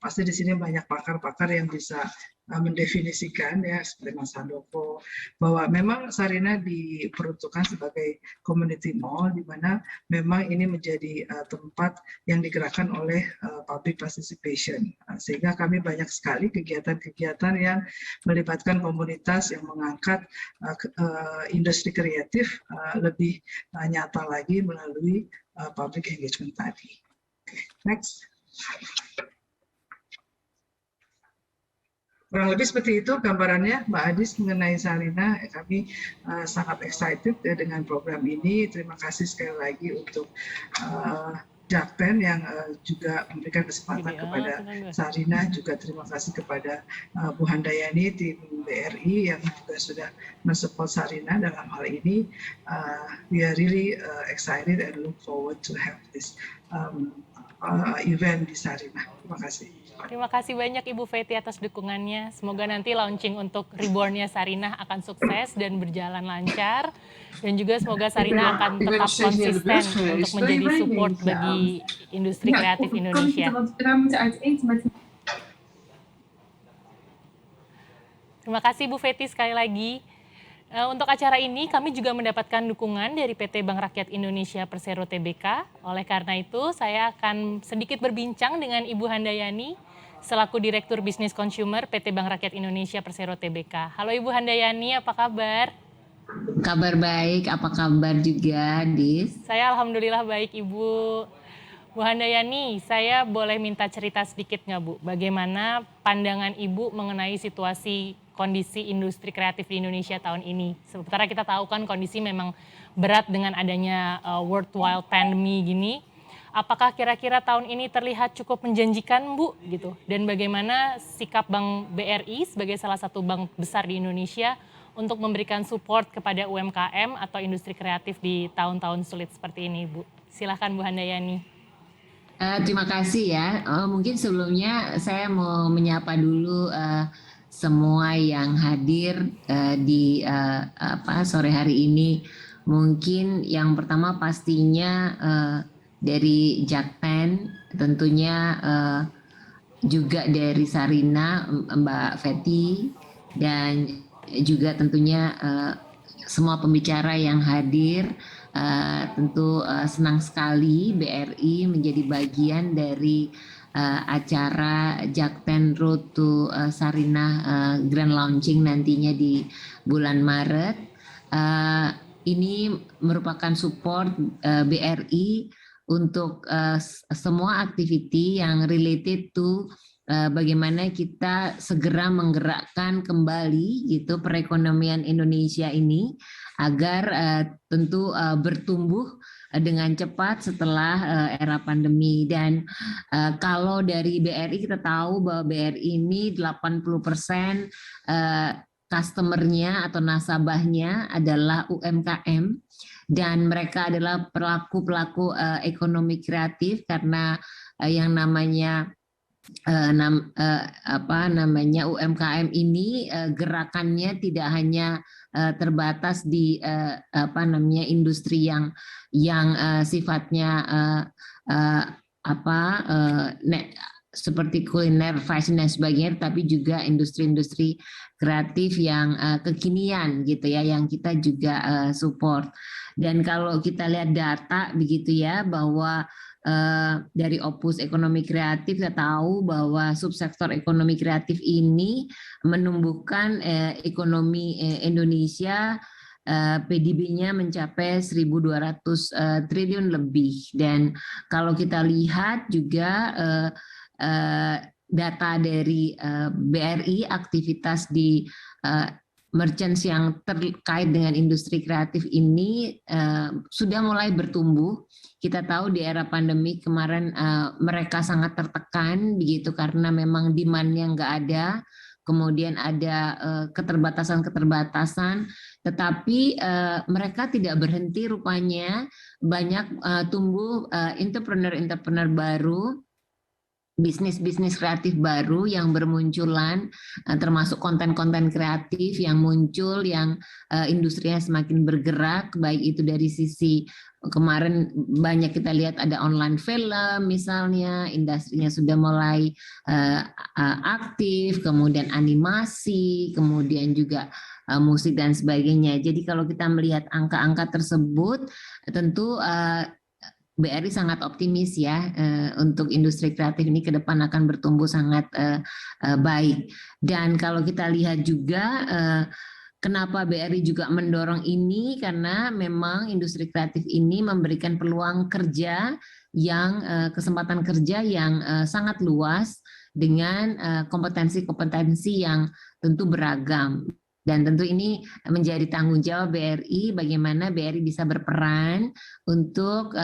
Speaker 12: pasti di sini banyak pakar-pakar yang bisa mendefinisikan ya, seperti Mas Handoko, bahwa memang Sarinah diperuntukkan sebagai community mall, di mana memang ini menjadi tempat yang digerakkan oleh public participation, sehingga kami banyak sekali kegiatan-kegiatan yang melibatkan komunitas yang mengangkat industri kreatif lebih nyata lagi melalui public engagement tadi. Okay, next. Kurang lebih seperti itu gambarannya, Mbak Adis, mengenai Sarinah. Kami sangat excited ya dengan program ini. Terima kasih sekali lagi untuk Jakten yang juga memberikan kesempatan kepada Sarinah. Juga terima kasih kepada Bu Handayani, tim BRI yang juga sudah mensupport Sarinah dalam hal ini. We are really excited and look forward to have this event di Sarinah. Terima kasih.
Speaker 5: Terima kasih banyak Ibu Fety atas dukungannya. Semoga nanti launching untuk reborn-nya Sarinah akan sukses dan berjalan lancar. Dan juga semoga Sarinah akan tetap konsisten untuk menjadi support bagi industri kreatif Indonesia. Terima kasih Bu Fety sekali lagi. Untuk acara ini kami juga mendapatkan dukungan dari PT Bank Rakyat Indonesia Persero Tbk. Oleh karena itu saya akan sedikit berbincang dengan Ibu Handayani selaku Direktur Bisnis Consumer PT Bank Rakyat Indonesia Persero Tbk. Halo Ibu Handayani, apa kabar?
Speaker 7: Kabar baik, apa kabar juga, Dis?
Speaker 5: Saya alhamdulillah baik Ibu. Bu Handayani, saya boleh minta cerita sedikit nggak Bu? Bagaimana pandangan Ibu mengenai situasi kondisi industri kreatif di Indonesia tahun ini? Sementara kita tahu kan kondisi memang berat dengan adanya worldwide pandemi gini. Apakah kira-kira tahun ini terlihat cukup menjanjikan Bu? Gitu. Dan bagaimana sikap Bank BRI sebagai salah satu bank besar di Indonesia untuk memberikan support kepada UMKM atau industri kreatif di tahun-tahun sulit seperti ini Bu? Silakan Bu Handayani.
Speaker 7: Terima kasih ya. Mungkin sebelumnya saya mau menyapa dulu semua yang hadir di sore hari ini. Mungkin yang pertama pastinya dari Jakten, tentunya juga dari Sarinah, Mbak Fety, dan juga tentunya semua pembicara yang hadir. Tentu senang sekali BRI menjadi bagian dari acara Jakten Road to Sarinah Grand Launching nantinya di bulan Maret. Ini merupakan support BRI untuk semua activity yang related to bagaimana kita segera menggerakkan kembali gitu perekonomian Indonesia ini agar tentu bertumbuh dengan cepat setelah era pandemi. Dan kalau dari BRI kita tahu bahwa BRI ini 80% customer-nya atau nasabahnya adalah UMKM dan mereka adalah pelaku-pelaku ekonomi kreatif karena yang namanya UMKM ini gerakannya tidak hanya terbatas di industri yang sifatnya seperti kuliner, fashion dan sebagainya, tapi juga industri-industri kreatif yang kekinian gitu ya, yang kita juga support. Dan kalau kita lihat data begitu ya, bahwa dari Opus Ekonomi Kreatif kita tahu bahwa subsektor ekonomi kreatif ini menumbuhkan ekonomi Indonesia, PDB-nya mencapai 1.200 triliun lebih. Dan kalau kita lihat juga data dari BRI, aktivitas di merchants yang terkait dengan industri kreatif ini sudah mulai bertumbuh. Kita tahu di era pandemi kemarin mereka sangat tertekan begitu karena memang demand-nya nggak ada, kemudian ada keterbatasan-keterbatasan, tetapi mereka tidak berhenti rupanya, banyak tumbuh entrepreneur-entrepreneur baru, bisnis-bisnis kreatif baru yang bermunculan, termasuk konten-konten kreatif yang muncul, yang industrinya semakin bergerak, baik itu dari sisi kemarin banyak kita lihat ada online film misalnya, industrinya sudah mulai aktif, kemudian animasi, kemudian juga musik dan sebagainya. Jadi kalau kita melihat angka-angka tersebut, tentu BRI sangat optimis ya untuk industri kreatif ini ke depan akan bertumbuh sangat baik. Dan kalau kita lihat juga kenapa BRI juga mendorong ini, karena memang industri kreatif ini memberikan peluang kerja yang kesempatan kerja yang sangat luas dengan kompetensi-kompetensi yang tentu beragam. Dan tentu ini menjadi tanggung jawab BRI, bagaimana BRI bisa berperan untuk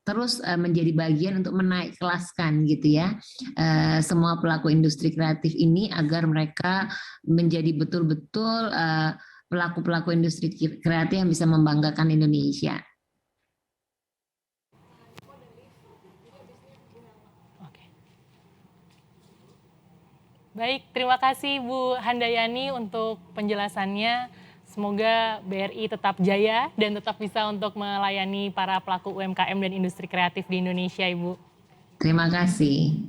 Speaker 7: terus menjadi bagian untuk menaik kelaskan gitu ya semua pelaku industri kreatif ini agar mereka menjadi betul-betul pelaku-pelaku industri kreatif yang bisa membanggakan Indonesia.
Speaker 5: Baik, terima kasih Bu Handayani untuk penjelasannya. Semoga BRI tetap jaya dan tetap bisa untuk melayani para pelaku UMKM dan industri kreatif di Indonesia, Ibu.
Speaker 7: Terima kasih.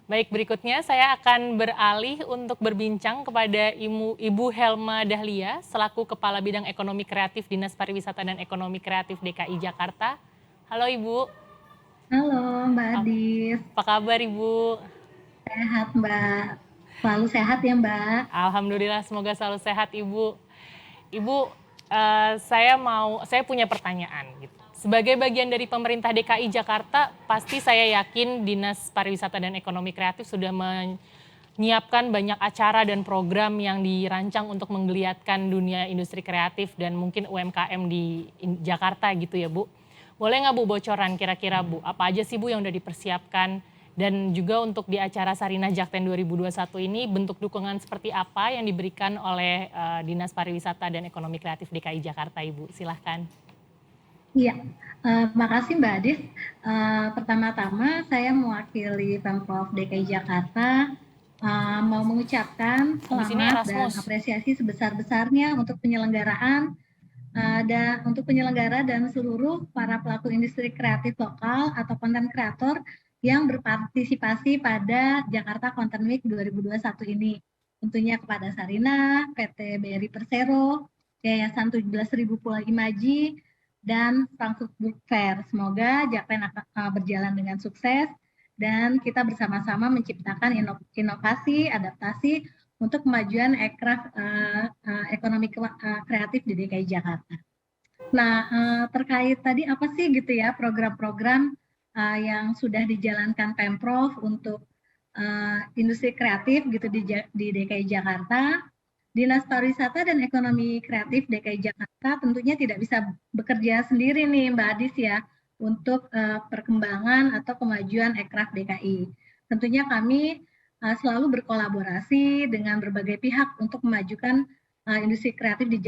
Speaker 5: Baik, berikutnya saya akan beralih untuk berbincang kepada Ibu Helma Dahlia, selaku Kepala Bidang Ekonomi Kreatif Dinas Pariwisata dan Ekonomi Kreatif DKI Jakarta. Halo Ibu.
Speaker 13: Halo Mbak Adis.
Speaker 5: Apa kabar Ibu?
Speaker 13: Sehat Mbak, selalu sehat ya Mbak.
Speaker 5: Alhamdulillah, semoga selalu sehat Ibu. Ibu, saya punya pertanyaan gitu. Sebagai bagian dari pemerintah DKI Jakarta, pasti saya yakin Dinas Pariwisata dan Ekonomi Kreatif sudah menyiapkan banyak acara dan program yang dirancang untuk menggeliatkan dunia industri kreatif dan mungkin UMKM di Jakarta gitu ya Bu. Boleh nggak Bu bocoran kira-kira Bu, apa aja sih Bu yang udah dipersiapkan? Dan juga untuk di acara Sarinah Jakten 2021 ini bentuk dukungan seperti apa yang diberikan oleh Dinas Pariwisata dan Ekonomi Kreatif DKI Jakarta, Ibu? Silahkan.
Speaker 13: Iya, makasih Mbak Adis. Pertama-tama saya mewakili Pemprov DKI Jakarta mau mengucapkan selamat dan apresiasi sebesar-besarnya untuk penyelenggaraan dan seluruh para pelaku industri kreatif lokal atau konten kreator yang berpartisipasi pada Jakarta Content Week 2021 ini. Tentunya kepada Sarinah, PT BRI Persero, Yayasan 17.000 Pulau Imaji, dan Frankfurt Book Fair. Semoga Jakten akan berjalan dengan sukses dan kita bersama-sama menciptakan inovasi, adaptasi untuk kemajuan ekonomi kreatif di DKI Jakarta. Nah, terkait tadi apa sih gitu ya program-program yang sudah dijalankan Pemprov untuk industri kreatif gitu di DKI Jakarta. Dinas Pariwisata dan Ekonomi Kreatif DKI Jakarta tentunya tidak bisa bekerja sendiri nih Mbak Adis ya untuk perkembangan atau kemajuan Ekraf DKI. Tentunya kami selalu berkolaborasi dengan berbagai pihak untuk memajukan industri kreatif di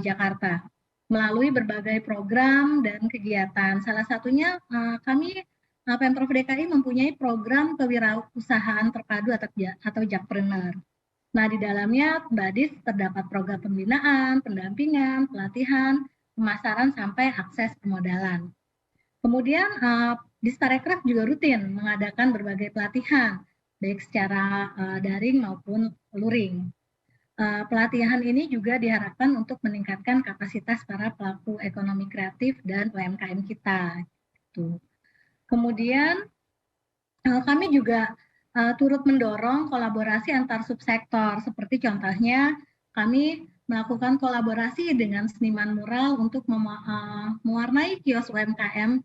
Speaker 13: Jakarta melalui berbagai program dan kegiatan. Salah satunya kami Pemprov DKI mempunyai program kewirausahaan terpadu atau Jakpreneur. Nah, di dalamnya Mbak Adis terdapat program pembinaan, pendampingan, pelatihan, pemasaran sampai akses permodalan. Kemudian Disparekraf juga rutin mengadakan berbagai pelatihan baik secara daring maupun luring. Pelatihan ini juga diharapkan untuk meningkatkan kapasitas para pelaku ekonomi kreatif dan UMKM kita. Gitu. Kemudian kami juga turut mendorong kolaborasi antar subsektor, seperti contohnya kami melakukan kolaborasi dengan seniman mural untuk mewarnai kios UMKM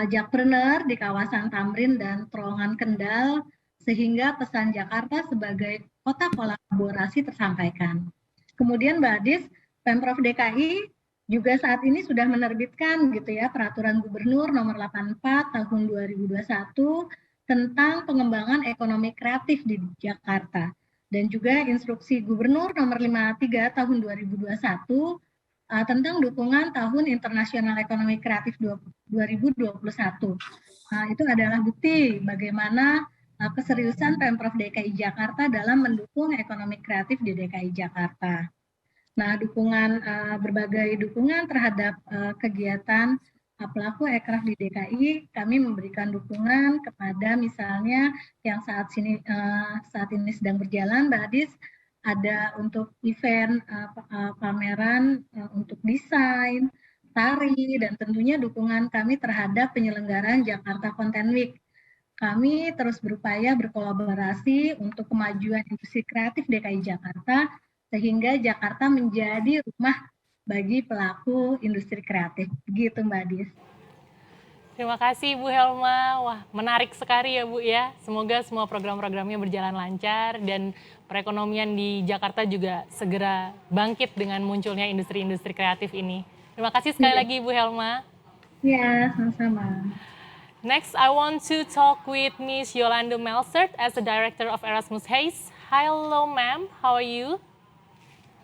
Speaker 13: Jakpreneur di kawasan Tamrin dan Terowongan Kendal sehingga pesan Jakarta sebagai kota kolaborasi tersampaikan. Kemudian Mbak Adis, Pemprov DKI juga saat ini sudah menerbitkan gitu ya Peraturan Gubernur Nomor 84 Tahun 2021 tentang pengembangan ekonomi kreatif di Jakarta dan juga Instruksi Gubernur Nomor 53 Tahun 2021 tentang dukungan Tahun Internasional Ekonomi Kreatif 2021. Itu adalah bukti bagaimana keseriusan Pemprov DKI Jakarta dalam mendukung ekonomi kreatif di DKI Jakarta. Nah, berbagai dukungan terhadap kegiatan pelaku ekraf di DKI, kami memberikan dukungan kepada misalnya yang saat ini sedang berjalan, Mbak Adis, ada untuk event pameran untuk desain, tari, dan tentunya dukungan kami terhadap penyelenggaraan Jakarta Content Week. Kami terus berupaya berkolaborasi untuk kemajuan industri kreatif DKI Jakarta, sehingga Jakarta menjadi rumah bagi pelaku industri kreatif. Begitu Mbak Adis.
Speaker 5: Terima kasih Bu Helma. Wah, menarik sekali ya Bu ya. Semoga semua program-programnya berjalan lancar dan perekonomian di Jakarta juga segera bangkit dengan munculnya industri-industri kreatif ini. Terima kasih sekali lagi Bu Helma.
Speaker 13: Ya, sama-sama.
Speaker 5: Next, I want to talk with Miss Yolanda Melcert as the Director of Erasmus Hayes. Hello, ma'am. How are you?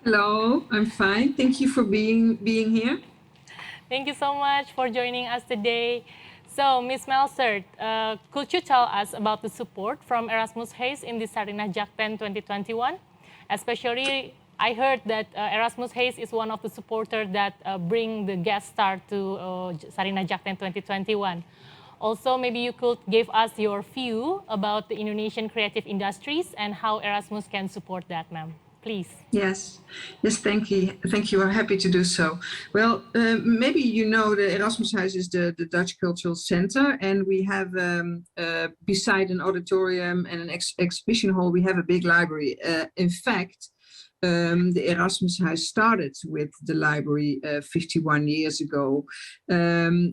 Speaker 14: Hello, I'm fine. Thank you for being here.
Speaker 5: Thank you so much for joining us today. So, Ms. Melcert, could you tell us about the support from Erasmus Hayes in the Sarinah Jakten 2021? Especially, I heard that Erasmus Hayes is one of the supporters that bring the guest star to Sarinah Jakten 2021. Also, maybe you could give us your view about the Indonesian creative industries and how Erasmus can support that, ma'am. Please.
Speaker 14: Yes, thank you. I'm happy to do so. Well, maybe you know the Erasmus House is the Dutch Cultural Center, and we have beside an auditorium and an exhibition hall, we have a big library. In fact, the Erasmus House started with the library 51 years ago.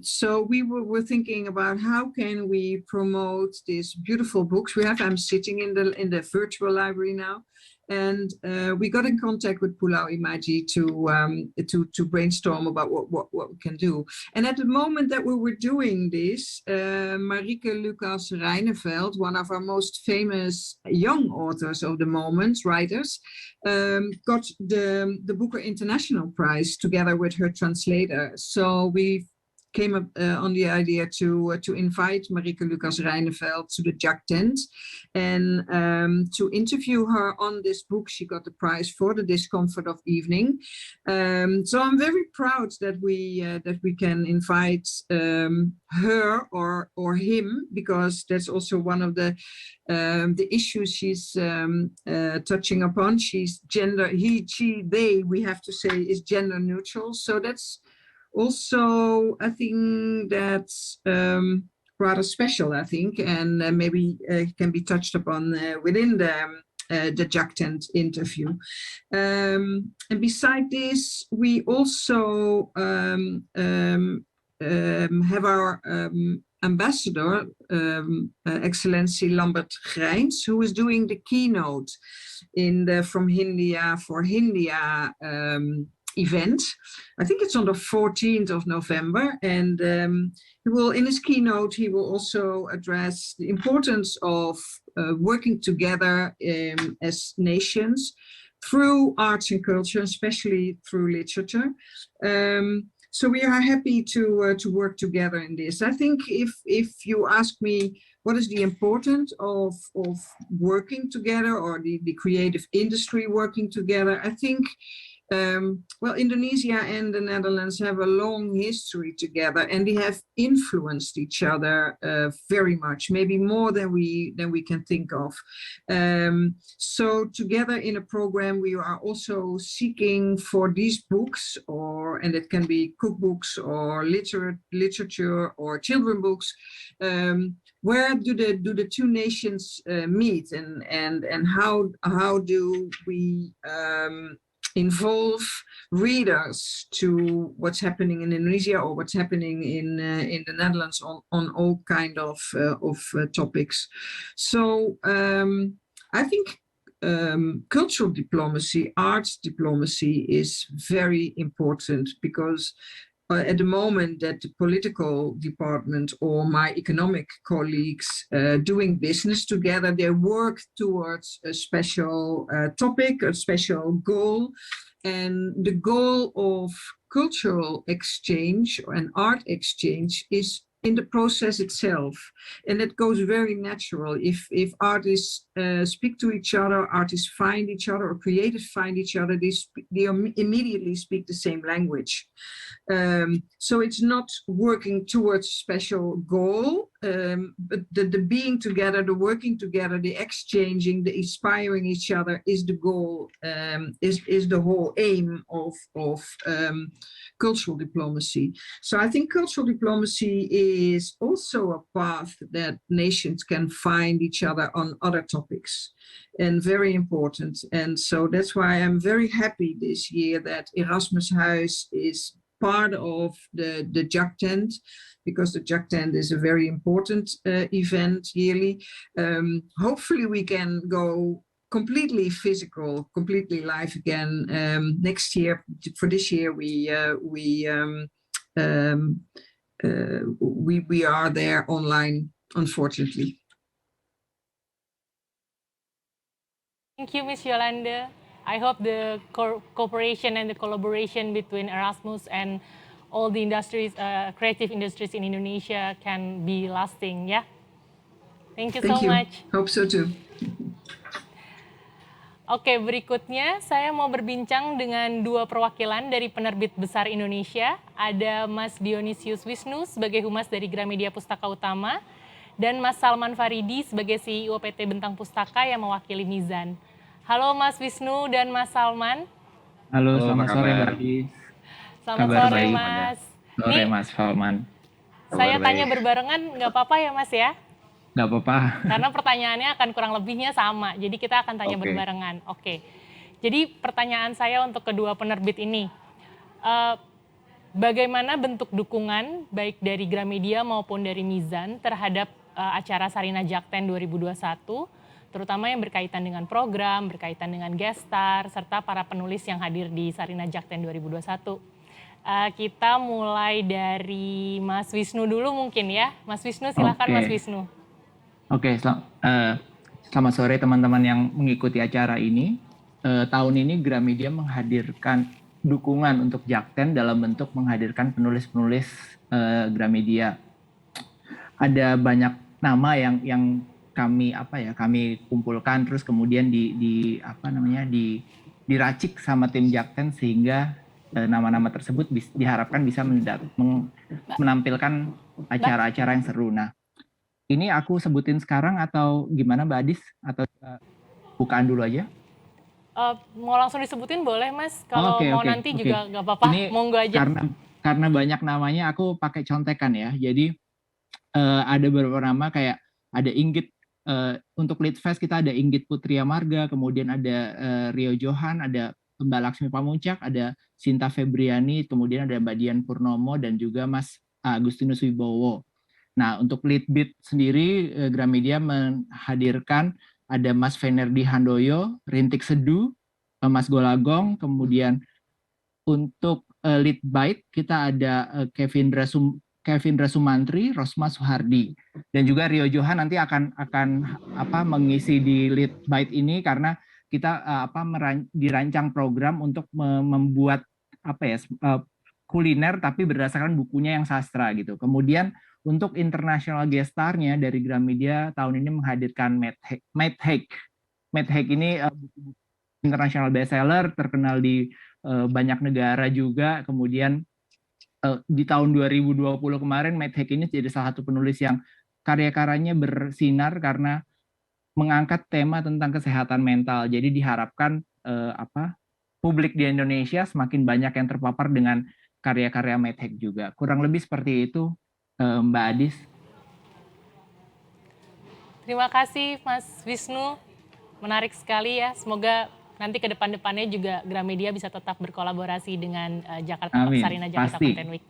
Speaker 14: So we were thinking about how can we promote these beautiful books we have. I'm sitting in the virtual library now. And we got in contact with Pulau Imaji to brainstorm about what we can do. And at the moment that we were doing this, Marieke Lucas Reineveld, one of our most famous young authors of the moment, writers, got the Booker International Prize together with her translator. So we came up on the idea to invite Marieke Lucas Reineveld to the JAK tent and to interview her on this book. She got the prize for The Discomfort of Evening. So I'm very proud that we can invite her or him, because that's also one of the issues she's touching upon. She's gender, he, she, they, we have to say, is gender neutral. So that's also, I think that's rather special, I think, and maybe can be touched upon within the JAK tent interview. And beside this, we also have our ambassador, Excellency Lambert Grijns, who is doing the keynote in the From Hindia for Hindia event. I think it's on the 14th of November, and he will, in his keynote, he will also address the importance of working together as nations through arts and culture, especially through literature. So we are happy to work together in this. I think if you ask me what is the importance of working together, or the creative industry working together, I think well, Indonesia and the Netherlands have a long history together, and they have influenced each other very much, maybe more than we can think of. So together in a program, we are also seeking for these books, and it can be cookbooks or literature or children books. Where do the two nations meet, and how do we involve readers to what's happening in Indonesia or what's happening in the Netherlands on all kind of topics. So I think cultural diplomacy, arts diplomacy is very important because at the moment that the political department or my economic colleagues doing business together, they work towards a special topic, a special goal. And the goal of cultural exchange and art exchange is in the process itself, and it goes very natural. If artists speak to each other, artists find each other, or creators find each other, they immediately speak the same language. So it's not working towards a special goal, but the being together, the working together, the exchanging, the inspiring each other is the goal, is the whole aim of cultural diplomacy. So I think cultural diplomacy is also a path that nations can find each other on other topics, and very important. And so that's why I'm very happy this year that Erasmus Huis is part of the JAC tent, because the JAC tent is a very important event yearly. Hopefully we can go completely physical, completely live again next year. For this year, we are there online, unfortunately.
Speaker 5: Thank you, Ms. Yolanda. I hope the cooperation and the collaboration between Erasmus and all the industries, creative industries in Indonesia can be lasting, yeah? Thank you so much.
Speaker 14: Hope so too.
Speaker 5: Oke, berikutnya saya mau berbincang dengan dua perwakilan dari penerbit besar Indonesia. Ada Mas Dionysius Wisnu sebagai Humas dari Gramedia Pustaka Utama, dan Mas Salman Faridi sebagai CEO PT Bentang Pustaka yang mewakili Mizan. Halo Mas Wisnu dan Mas Salman.
Speaker 10: Halo, selamat sore Mbak Adis.
Speaker 5: Selamat sore Mas.
Speaker 10: Sore Mas Salman.
Speaker 5: Saya tanya berbarengan, nggak apa-apa ya Mas ya?
Speaker 10: Nggak apa-apa.
Speaker 5: Karena pertanyaannya akan kurang lebihnya sama, jadi kita akan tanya berbarengan. Oke. Jadi pertanyaan saya untuk kedua penerbit ini, bagaimana bentuk dukungan baik dari Gramedia maupun dari Mizan terhadap acara Sarinah Jakten 2021, terutama yang berkaitan dengan program, berkaitan dengan guest star, serta para penulis yang hadir di Sarinah Jakten 2021. Kita mulai dari Mas Wisnu dulu mungkin ya. Mas Wisnu, silahkan Mas Wisnu.
Speaker 10: Oke, selamat sore teman-teman yang mengikuti acara ini. Tahun ini Gramedia menghadirkan dukungan untuk Jakten dalam bentuk menghadirkan penulis-penulis Gramedia. Ada banyak nama yang kami kumpulkan, terus kemudian diracik sama tim Jakten sehingga nama-nama tersebut diharapkan bisa menampilkan acara-acara yang seru. Nah, ini aku sebutin sekarang atau gimana Mbak Adis? Atau bukaan dulu aja?
Speaker 5: Mau langsung disebutin boleh Mas, kalau mau nanti juga nggak apa-apa, monggo aja.
Speaker 10: Karena banyak namanya aku pakai contekan ya, jadi ada beberapa nama kayak ada Inggit, untuk Litfest kita ada Inggit Putri Amarga, kemudian ada Rio Johan, ada Mbak Laksmi Pamuncak, ada Sinta Febriani, kemudian ada Mbak Dian Purnomo, dan juga Mas Agustinus Wibowo. Nah, untuk Litbit sendiri, Gramedia menghadirkan ada Mas Venerdi Handoyo, Rintik Seduh, Mas Golagong, kemudian untuk Litbite kita ada Kevindra Sumantri, Rosma Suhardi, dan juga Rio Johan nanti akan mengisi di Litbite ini karena kita dirancang program untuk membuat kuliner tapi berdasarkan bukunya yang sastra gitu. Kemudian untuk international guest star-nya dari Gramedia tahun ini menghadirkan Matt Haig. Matt Haig ini buku international bestseller, terkenal di banyak negara juga. Kemudian di tahun 2020 kemarin Matt Haig ini jadi salah satu penulis yang karya-karyanya bersinar karena mengangkat tema tentang kesehatan mental. Jadi diharapkan publik di Indonesia semakin banyak yang terpapar dengan karya-karya Matt Haig juga. Kurang lebih seperti itu. Mbak Adis.
Speaker 5: Terima kasih Mas Wisnu, menarik sekali ya. Semoga nanti ke depan-depannya juga Gramedia bisa tetap berkolaborasi dengan
Speaker 10: Amin,
Speaker 5: Sarina Jakarta
Speaker 10: pasti.
Speaker 5: Content Week.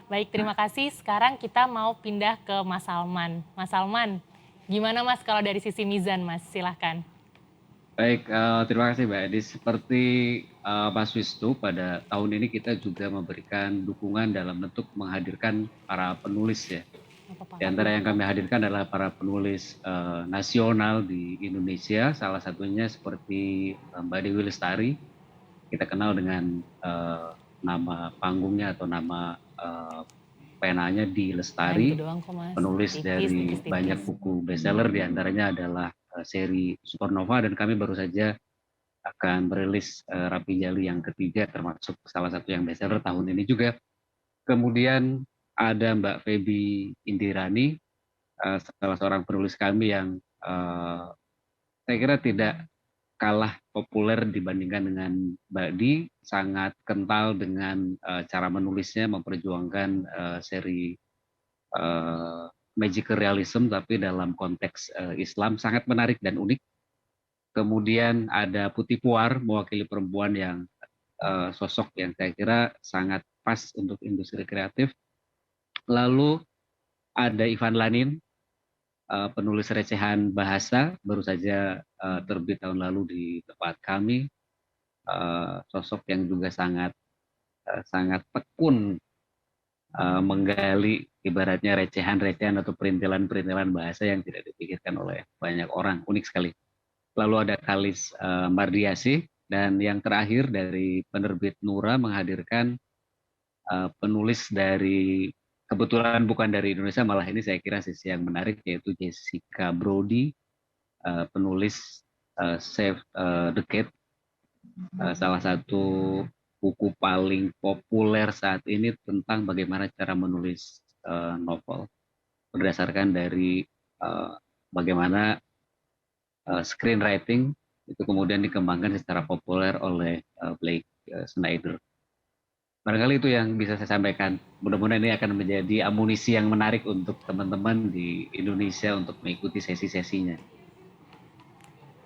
Speaker 5: Baik, terima kasih. Sekarang kita mau pindah ke Mas Salman. Mas Salman, gimana Mas kalau dari sisi Mizan, Mas? Silahkan.
Speaker 9: Baik, terima kasih Mbak Edi. Seperti Mas Wisnu, pada tahun ini kita juga memberikan dukungan dalam bentuk menghadirkan para penulis ya. Di antara yang kami hadirkan adalah para penulis nasional di Indonesia, salah satunya seperti Mbak Dewi Lestari. Kita kenal dengan nama panggungnya atau nama penanya di Lestari, penulis dari banyak buku bestseller, di antaranya adalah seri Supernova, dan kami baru saja akan merilis Rapi Jali yang ketiga, termasuk salah satu yang bestseller tahun ini juga. Kemudian ada Mbak Feby Indirani, salah seorang penulis kami yang saya kira tidak kalah populer dibandingkan dengan Mbak Di, sangat kental dengan cara menulisnya, memperjuangkan seri magical realism tapi dalam konteks Islam, sangat menarik dan unik. Kemudian ada Putih Puar, mewakili perempuan yang sosok yang saya kira sangat pas untuk industri kreatif. Lalu ada Ivan Lanin, penulis recehan bahasa, baru saja terbit tahun lalu di tempat kami. Sosok yang juga sangat tekun menggali ibaratnya recehan-recehan atau perintilan-perintilan bahasa yang tidak dipikirkan oleh banyak orang, unik sekali. Lalu ada Kalis Mardiasi, dan yang terakhir dari penerbit Nura menghadirkan penulis dari, kebetulan bukan dari Indonesia, malah ini saya kira sisi yang menarik, yaitu Jessica Brody, penulis Save the Cat, salah satu buku paling populer saat ini tentang bagaimana cara menulis novel berdasarkan dari bagaimana screenwriting itu kemudian dikembangkan secara populer oleh Blake Snyder. Barangkali itu yang bisa saya sampaikan. Mudah-mudahan ini akan menjadi amunisi yang menarik untuk teman-teman di Indonesia untuk mengikuti sesi-sesinya.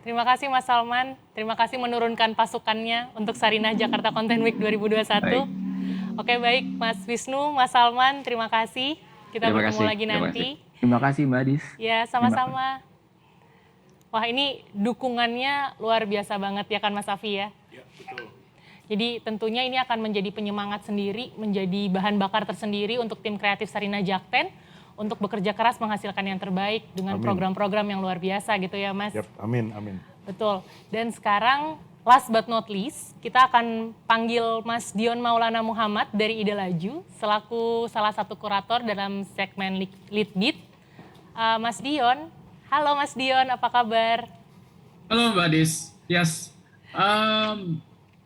Speaker 5: Terima kasih Mas Salman, terima kasih menurunkan pasukannya untuk Sarinah Jakarta Content Week 2021. Baik. Oke, baik Mas Wisnu, Mas Salman, terima kasih. Kita bertemu lagi nanti.
Speaker 10: Terima kasih Mbak Adis.
Speaker 5: Ya, sama-sama. Wah, ini dukungannya luar biasa banget ya kan Mas Afi ya? Ya, betul. Jadi tentunya ini akan menjadi penyemangat sendiri, menjadi bahan bakar tersendiri untuk tim kreatif Sarinah Jakten untuk bekerja keras menghasilkan yang terbaik dengan program-program yang luar biasa gitu ya Mas.
Speaker 6: Yep, amin, amin.
Speaker 5: Betul. Dan sekarang last but not least, kita akan panggil Mas Dion Maulana Muhammad dari Ide Laju selaku salah satu kurator dalam segmen Lead Beat. Mas Dion, halo Mas Dion, apa kabar?
Speaker 15: Halo Mbak Dis, yes.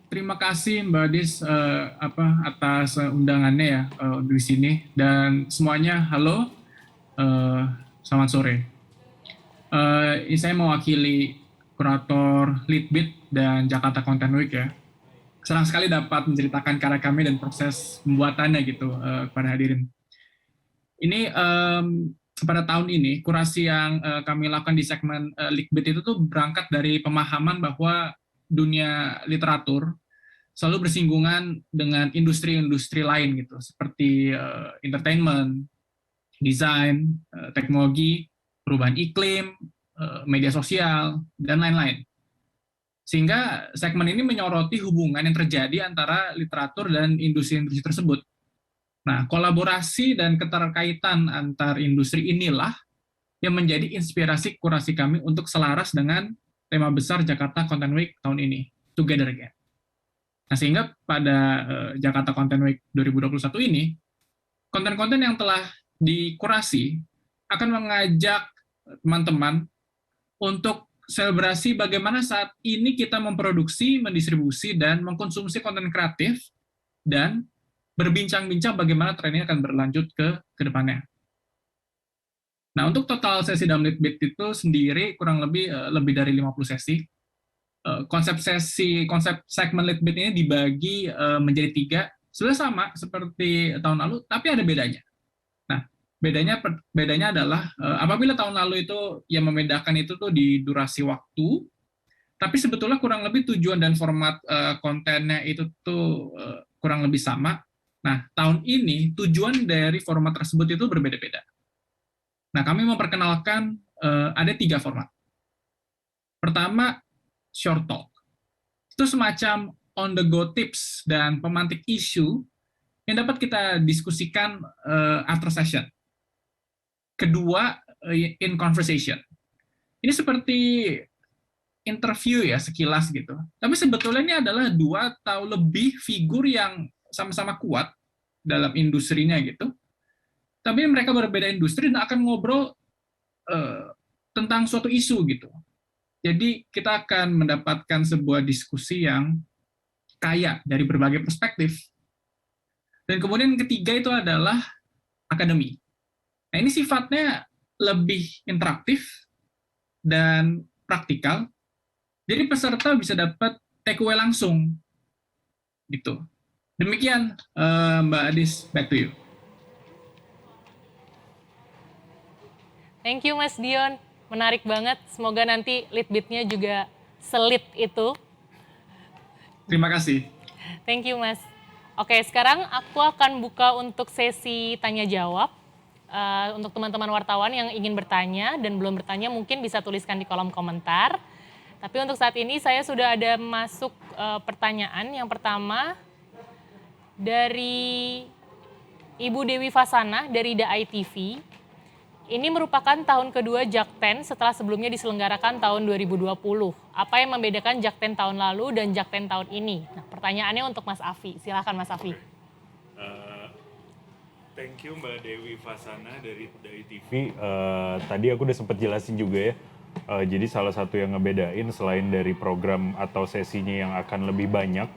Speaker 15: Terima kasih Mbak Dis atas undangannya ya di sini, dan semuanya halo. Selamat sore. Ini saya mewakili kurator Leadbeat dan Jakarta Content Week ya. Senang sekali dapat menceritakan karya kami dan proses pembuatannya gitu kepada hadirin. Ini pada tahun ini kurasi yang kami lakukan di segmen Leadbeat itu tuh berangkat dari pemahaman bahwa dunia literatur selalu bersinggungan dengan industri-industri lain gitu, seperti entertainment, desain, teknologi, perubahan iklim, media sosial, dan lain-lain. Sehingga segmen ini menyoroti hubungan yang terjadi antara literatur dan industri-industri tersebut. Nah, kolaborasi dan keterkaitan antar industri inilah yang menjadi inspirasi kurasi kami untuk selaras dengan tema besar Jakarta Content Week tahun ini, Together Again. Nah, sehingga pada Jakarta Content Week 2021 ini, konten-konten yang telah dikurasi akan mengajak teman-teman untuk selebrasi bagaimana saat ini kita memproduksi, mendistribusi, dan mengkonsumsi konten kreatif, dan berbincang-bincang bagaimana tren ini akan berlanjut ke depannya. Nah, untuk total sesi dalam Leadbeat itu sendiri kurang lebih dari 50 sesi. Konsep segmen Leadbeat ini dibagi menjadi 3, sebenarnya sama seperti tahun lalu, tapi ada bedanya. Nah, bedanya adalah apabila tahun lalu itu yang membedakan itu tuh di durasi waktu, Tapi sebetulnya kurang lebih tujuan dan format kontennya itu tuh kurang lebih sama. Nah, tahun ini tujuan dari format tersebut itu berbeda-beda. Nah, kami memperkenalkan ada 3 format. Pertama, short talk. Itu semacam on the go tips dan pemantik isu yang dapat kita diskusikan after session. Kedua, in conversation. Ini seperti interview ya sekilas gitu. Tapi sebetulnya ini adalah 2 atau lebih figur yang sama-sama kuat dalam industrinya gitu. Tapi mereka berbeda industri dan akan ngobrol tentang suatu isu gitu. Jadi kita akan mendapatkan sebuah diskusi yang kaya dari berbagai perspektif. Dan kemudian yang ketiga itu adalah akademi. Nah, ini sifatnya lebih interaktif dan praktikal. Jadi peserta bisa dapat take away langsung. Gitu. Demikian Mbak Adis, back to you.
Speaker 5: Thank you Mas Dion, menarik banget. Semoga nanti Litbitnya juga selit itu.
Speaker 15: Terima kasih.
Speaker 5: Thank you Mas. Oke, sekarang aku akan buka untuk sesi tanya jawab. Untuk teman-teman wartawan yang ingin bertanya dan belum bertanya mungkin bisa tuliskan di kolom komentar. Tapi untuk saat ini saya sudah ada masuk pertanyaan. Yang pertama dari Ibu Dewi Fasana dari DAI TV. Ini merupakan tahun kedua Jakten setelah sebelumnya diselenggarakan tahun 2020. Apa yang membedakan Jakten tahun lalu dan Jakten tahun ini? Nah, pertanyaannya untuk Mas Afi. Silakan Mas Afi.
Speaker 6: Thank you Mbak Dewi Fasana dari DAI TV. Tadi aku udah sempat jelasin juga ya. Jadi salah satu yang ngebedain selain dari program atau sesinya yang akan lebih banyak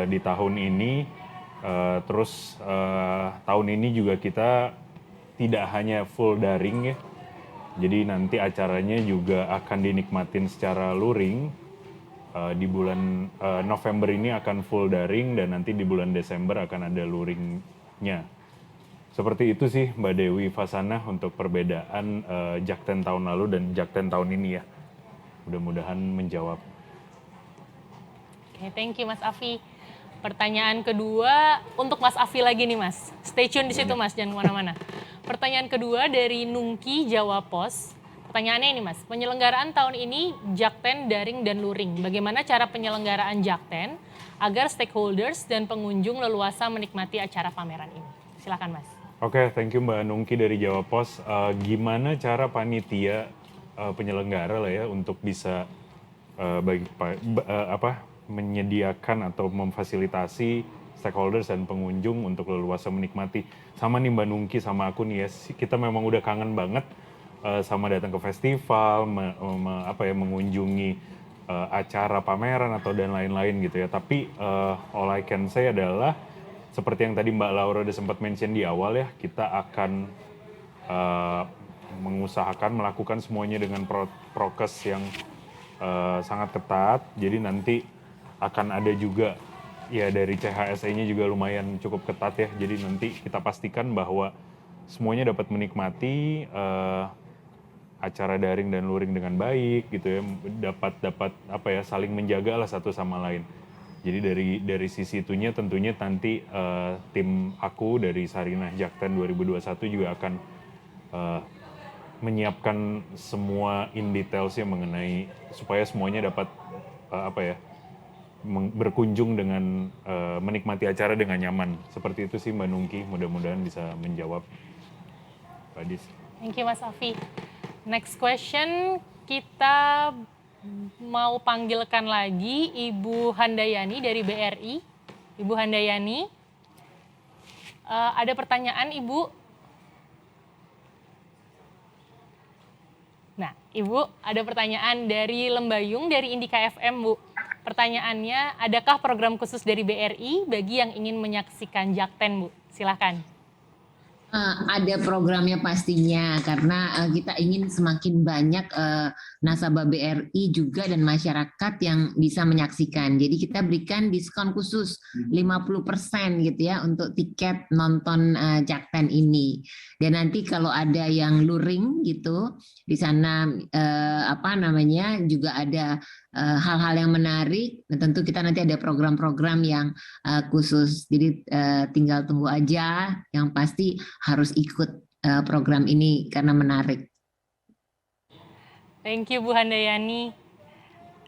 Speaker 6: di tahun ini, terus tahun ini juga kita tidak hanya full daring ya. Jadi nanti acaranya juga akan dinikmatin secara luring. Di bulan November ini akan full daring dan nanti di bulan Desember akan ada luringnya. Seperti itu sih Mbak Dewi Fasana untuk perbedaan Jakten tahun lalu dan Jakten tahun ini ya. Mudah-mudahan menjawab.
Speaker 5: Oke, thank you Mas Afi. Pertanyaan kedua untuk Mas Afi lagi nih Mas. Stay tune di situ Mas, jangan kemana-mana. Pertanyaan kedua dari Nungki Jawa Pos. Pertanyaannya ini Mas, penyelenggaraan tahun ini Jakten daring dan luring. Bagaimana cara penyelenggaraan Jakten agar stakeholders dan pengunjung leluasa menikmati acara pameran ini? Silakan Mas.
Speaker 6: Oke, thank you Mbak Nungki dari Jawa Pos. Gimana cara panitia penyelenggara lah ya untuk bisa menyediakan atau memfasilitasi stakeholders dan pengunjung untuk leluasa menikmati. Sama nih Mbak Nungki sama aku nih ya, kita memang udah kangen banget sama datang ke festival, mengunjungi acara pameran atau dan lain-lain gitu ya. Tapi all I can say adalah seperti yang tadi Mbak Laura udah sempat mention di awal ya, kita akan mengusahakan melakukan semuanya dengan prokes yang sangat ketat. Jadi nanti akan ada juga ya dari CHSE-nya juga lumayan cukup ketat ya. Jadi nanti kita pastikan bahwa semuanya dapat menikmati acara daring dan luring dengan baik gitu ya. Dapat saling menjaga lah satu sama lain. Jadi dari sisi itunya tentunya nanti tim aku dari Sarinah Jakten 2021 juga akan menyiapkan semua in details-nya mengenai supaya semuanya dapat berkunjung dengan menikmati acara dengan nyaman. Seperti itu sih Mbak Nungki, mudah-mudahan bisa menjawab Mbak Adis.
Speaker 5: Thank you Mas Afi. Next question kita mau panggilkan lagi Ibu Handayani dari BRI. Ibu Handayani, ada pertanyaan Ibu? Nah, Ibu ada pertanyaan dari Lembayung dari Indika FM, Bu. Pertanyaannya, adakah program khusus dari BRI bagi yang ingin menyaksikan Jakten, Bu? Silakan.
Speaker 7: Ada programnya pastinya karena kita ingin semakin banyak nasabah BRI juga dan masyarakat yang bisa menyaksikan. Jadi kita berikan diskon khusus 50% gitu ya untuk tiket nonton Jakten ini. Dan nanti kalau ada yang luring gitu di sana juga ada hal-hal yang menarik. Dan tentu kita nanti ada program-program yang khusus, jadi tinggal tunggu aja. Yang pasti harus ikut program ini karena menarik.
Speaker 5: Thank you Bu Handayani.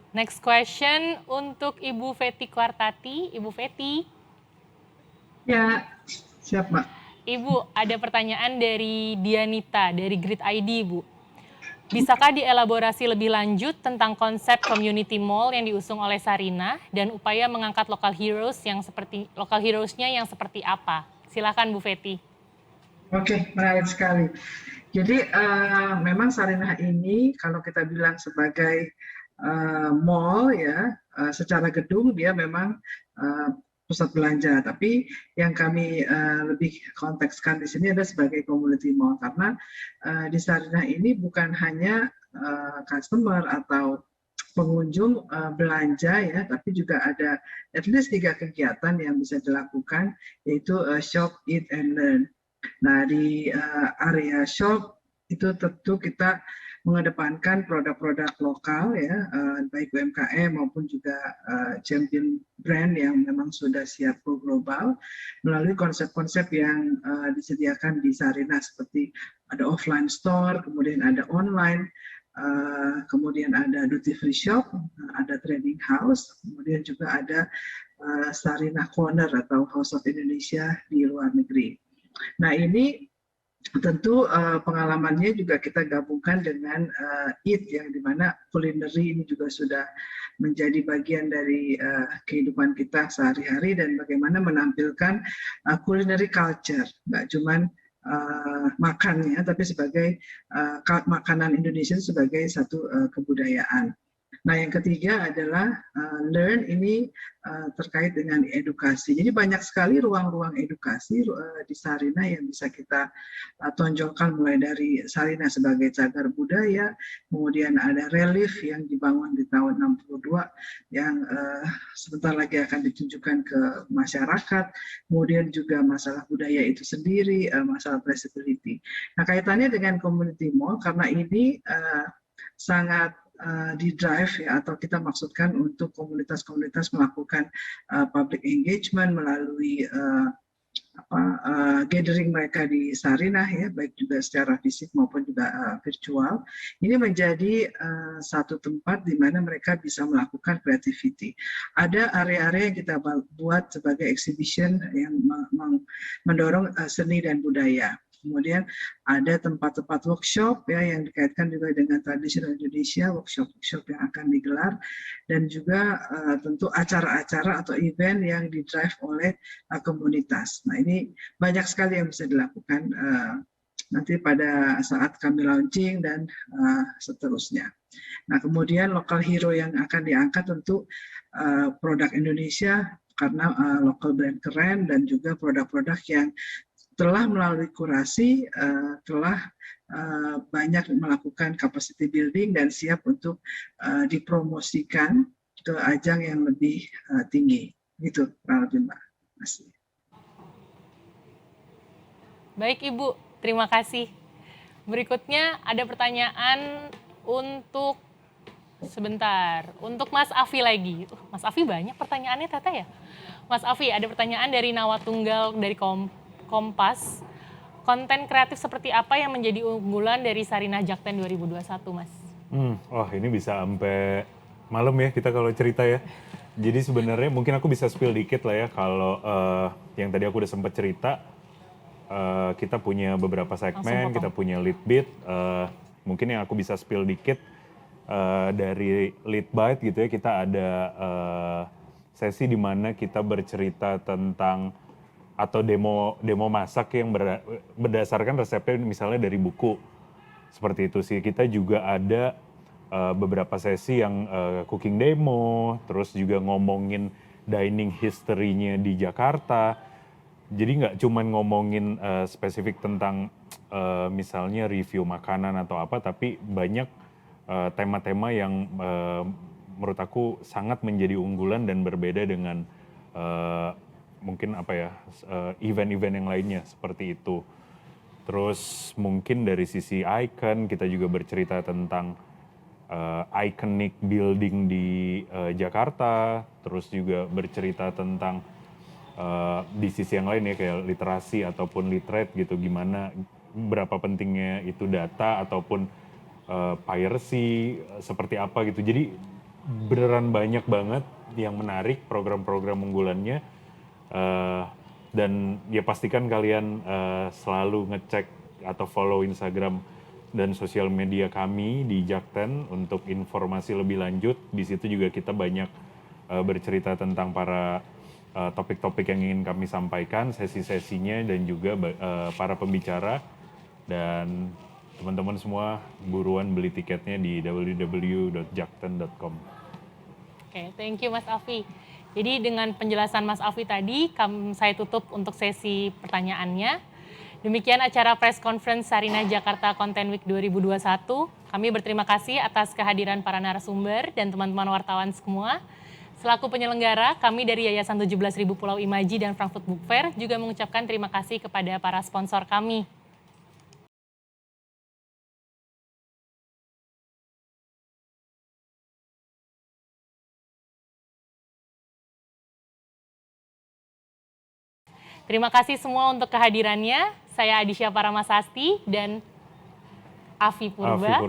Speaker 5: Next question untuk Ibu Feti Kwartati. Ibu Feti.
Speaker 12: Ya, siap Mbak.
Speaker 5: Ibu, ada pertanyaan dari Dianita, dari Grid ID, Bu. Bisakah dielaborasi lebih lanjut tentang konsep community mall yang diusung oleh Sarinah dan upaya mengangkat local heroes-nya yang seperti apa? Silakan Bu Feti.
Speaker 12: Oke, menarik sekali. Jadi memang Sarinah ini kalau kita bilang sebagai mall ya, secara gedung dia memang pusat belanja, tapi yang kami lebih kontekskan di sini adalah sebagai community mall, karena di Sarinah ini bukan hanya customer atau pengunjung belanja ya, tapi juga ada at least 3 kegiatan yang bisa dilakukan, yaitu shop, eat, and learn. Nah, di area shop itu tentu kita mengedepankan produk-produk lokal ya, baik UMKM maupun juga champion brand yang memang sudah siap go global melalui konsep-konsep yang disediakan di Sarinah, seperti ada offline store, kemudian ada online, kemudian ada duty free shop, ada trading house, kemudian juga ada Sarinah Corner atau House of Indonesia di luar negeri. Nah, ini tentu pengalamannya juga kita gabungkan dengan EAT, yang dimana culinary ini juga sudah menjadi bagian dari kehidupan kita sehari-hari, dan bagaimana menampilkan culinary culture, nggak cuman makannya, tapi sebagai makanan Indonesia sebagai satu kebudayaan. Nah, yang ketiga adalah learn, ini terkait dengan edukasi. Jadi banyak sekali ruang-ruang edukasi di Sarinah yang bisa kita tonjolkan, mulai dari Sarinah sebagai cagar budaya, kemudian ada relief yang dibangun di tahun 62 yang sebentar lagi akan ditunjukkan ke masyarakat, kemudian juga masalah budaya itu sendiri, masalah traceability. Nah, kaitannya dengan community mall, karena ini sangat di drive ya, atau kita maksudkan untuk komunitas-komunitas melakukan public engagement melalui gathering mereka di Sarinah ya, baik juga secara fisik maupun juga virtual. Ini menjadi satu tempat di mana mereka bisa melakukan creativity. Ada area-area yang kita buat sebagai exhibition yang mendorong seni dan budaya. Kemudian ada tempat-tempat workshop ya yang dikaitkan juga dengan tradisional Indonesia, workshop yang akan digelar, dan juga tentu acara-acara atau event yang di-drive oleh komunitas. Nah, ini banyak sekali yang bisa dilakukan nanti pada saat kami launching dan seterusnya. Nah, kemudian local hero yang akan diangkat tentu produk Indonesia, karena local brand keren, dan juga produk-produk yang telah melalui kurasi, telah banyak melakukan capacity building dan siap untuk dipromosikan ke ajang yang lebih tinggi. Gitu, Mbak. Terima.
Speaker 5: Baik Ibu, terima kasih. Berikutnya ada pertanyaan untuk untuk Mas Afi lagi. Mas Afi banyak pertanyaannya Tata ya. Mas Afi, ada pertanyaan dari Nawatunggal dari Kompas. Konten kreatif seperti apa yang menjadi unggulan dari Sarinah Jakten 2021, Mas?
Speaker 6: Wah, ini bisa sampai malam ya kita kalau cerita ya. Jadi sebenarnya mungkin aku bisa spill dikit lah ya, kalau yang tadi aku udah sempat cerita, kita punya beberapa segmen, kita punya lead beat, mungkin yang aku bisa spill dikit dari lead bite gitu ya, kita ada sesi di mana kita bercerita tentang atau demo masak yang berdasarkan resepnya misalnya dari buku. Seperti itu sih. Kita juga ada beberapa sesi yang cooking demo, terus juga ngomongin dining history-nya di Jakarta. Jadi nggak cuman ngomongin spesifik tentang misalnya review makanan atau apa, tapi banyak tema-tema yang menurut aku sangat menjadi unggulan dan berbeda dengan mungkin event-event yang lainnya seperti itu. Terus mungkin dari sisi icon kita juga bercerita tentang iconic building di Jakarta, terus juga bercerita tentang di sisi yang lain ya kayak literasi ataupun literate gitu, gimana berapa pentingnya itu data ataupun piracy seperti apa gitu. Jadi beneran banyak banget yang menarik program-program unggulannya, dan ya pastikan kalian selalu ngecek atau follow Instagram dan sosial media kami di Jakten untuk informasi lebih lanjut. Di situ juga kita banyak bercerita tentang para topik-topik yang ingin kami sampaikan, sesi-sesinya, dan juga para pembicara. Dan teman-teman semua buruan beli tiketnya di www.jakten.com.
Speaker 5: Oke, thank you Mas Alfi. Jadi dengan penjelasan Mas Alfi tadi, saya tutup untuk sesi pertanyaannya. Demikian acara press conference Sarinah Jakarta Content Week 2021. Kami berterima kasih atas kehadiran para narasumber dan teman-teman wartawan semua. Selaku penyelenggara, kami dari Yayasan 17.000 Pulau Imaji dan Frankfurt Book Fair juga mengucapkan terima kasih kepada para sponsor kami. Terima kasih semua untuk kehadirannya. Saya Adisya Paramasasti dan Afi Purba.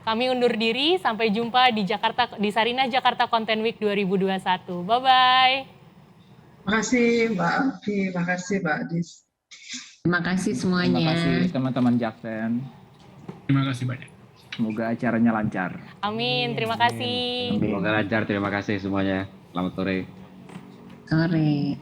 Speaker 5: Kami undur diri, sampai jumpa di Sarinah Jakarta Content Week 2021. Bye-bye.
Speaker 12: Terima kasih Mbak Afi, terima kasih Mbak Adis.
Speaker 7: Terima kasih semuanya.
Speaker 10: Terima kasih teman-teman Jakten.
Speaker 15: Terima kasih banyak.
Speaker 10: Semoga acaranya lancar.
Speaker 5: Amin, terima kasih.
Speaker 9: Semoga lancar, terima kasih semuanya. Selamat sore.
Speaker 7: Sore.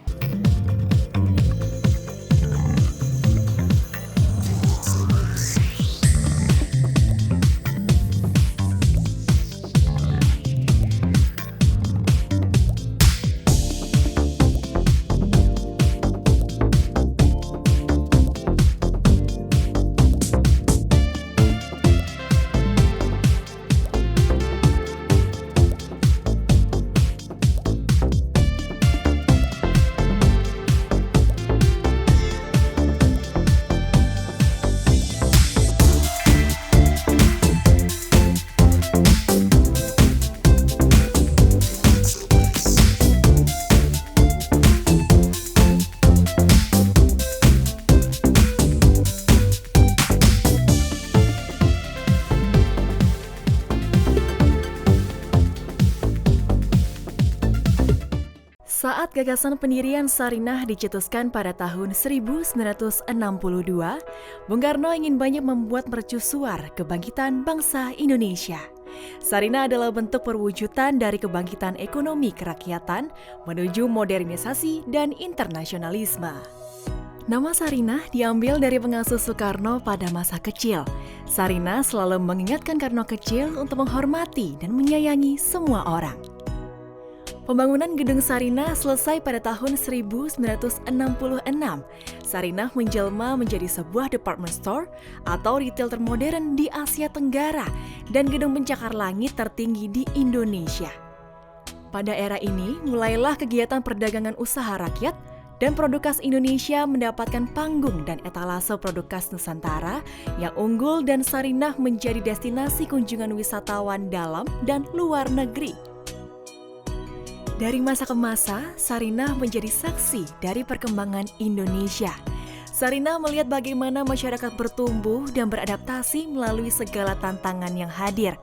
Speaker 4: Saat gagasan pendirian Sarinah dicetuskan pada tahun 1962, Bung Karno ingin banyak membuat mercusuar kebangkitan bangsa Indonesia. Sarinah adalah bentuk perwujudan dari kebangkitan ekonomi kerakyatan menuju modernisasi dan internasionalisme. Nama Sarinah diambil dari pengasuh Soekarno pada masa kecil. Sarinah selalu mengingatkan Karno kecil untuk menghormati dan menyayangi semua orang. Pembangunan Gedung Sarinah selesai pada tahun 1966. Sarinah menjelma menjadi sebuah department store atau retail termodern di Asia Tenggara dan gedung pencakar langit tertinggi di Indonesia. Pada era ini, mulailah kegiatan perdagangan usaha rakyat dan produk khas Indonesia mendapatkan panggung dan etalase produk khas Nusantara yang unggul, dan Sarinah menjadi destinasi kunjungan wisatawan dalam dan luar negeri. Dari masa ke masa, Sarinah menjadi saksi dari perkembangan Indonesia. Sarinah melihat bagaimana masyarakat bertumbuh dan beradaptasi melalui segala tantangan yang hadir.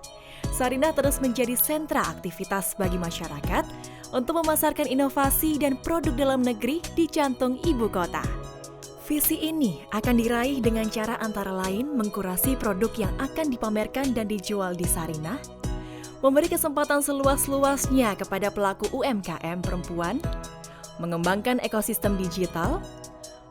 Speaker 4: Sarinah terus menjadi sentra aktivitas bagi masyarakat untuk memasarkan inovasi dan produk dalam negeri di jantung ibu kota. Visi ini akan diraih dengan cara antara lain mengkurasi produk yang akan dipamerkan dan dijual di Sarinah, memberi kesempatan seluas-luasnya kepada pelaku UMKM perempuan, mengembangkan ekosistem digital,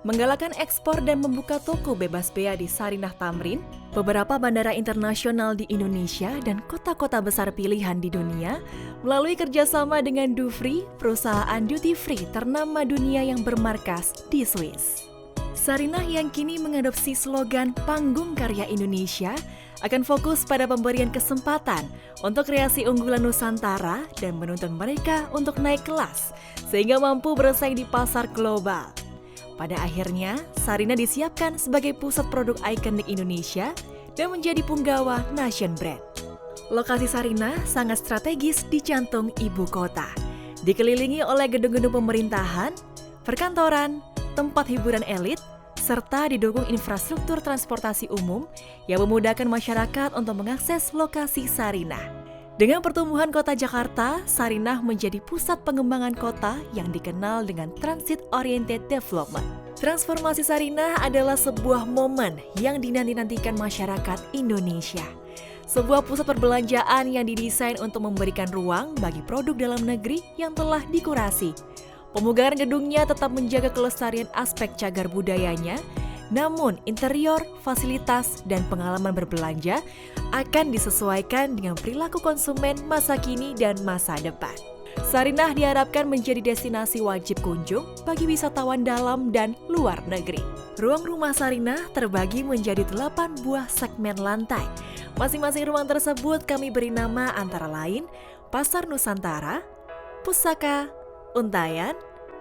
Speaker 4: menggalakkan ekspor dan membuka toko bebas bea di Sarinah Tamrin, beberapa bandara internasional di Indonesia dan kota-kota besar pilihan di dunia, melalui kerjasama dengan Dufry, perusahaan duty free ternama dunia yang bermarkas di Swiss. Sarinah yang kini mengadopsi slogan Panggung Karya Indonesia akan fokus pada pemberian kesempatan untuk kreasi unggulan Nusantara dan menuntun mereka untuk naik kelas sehingga mampu bersaing di pasar global. Pada akhirnya, Sarinah disiapkan sebagai pusat produk ikonik Indonesia dan menjadi punggawa nation brand. Lokasi Sarinah sangat strategis di jantung ibu kota. Dikelilingi oleh gedung-gedung pemerintahan, perkantoran, tempat hiburan elit, serta didukung infrastruktur transportasi umum yang memudahkan masyarakat untuk mengakses lokasi Sarinah. Dengan pertumbuhan kota Jakarta, Sarinah menjadi pusat pengembangan kota yang dikenal dengan transit-oriented development. Transformasi Sarinah adalah sebuah momen yang dinanti-nantikan masyarakat Indonesia. Sebuah pusat perbelanjaan yang didesain untuk memberikan ruang bagi produk dalam negeri yang telah dikurasi. Pemugaran gedungnya tetap menjaga kelestarian aspek cagar budayanya, namun interior, fasilitas, dan pengalaman berbelanja akan disesuaikan dengan perilaku konsumen masa kini dan masa depan. Sarinah diharapkan menjadi destinasi wajib kunjung bagi wisatawan dalam dan luar negeri. Ruang rumah Sarinah terbagi menjadi 8 buah segmen lantai. Masing-masing ruang tersebut kami beri nama antara lain Pasar Nusantara, Pusaka, Untayan,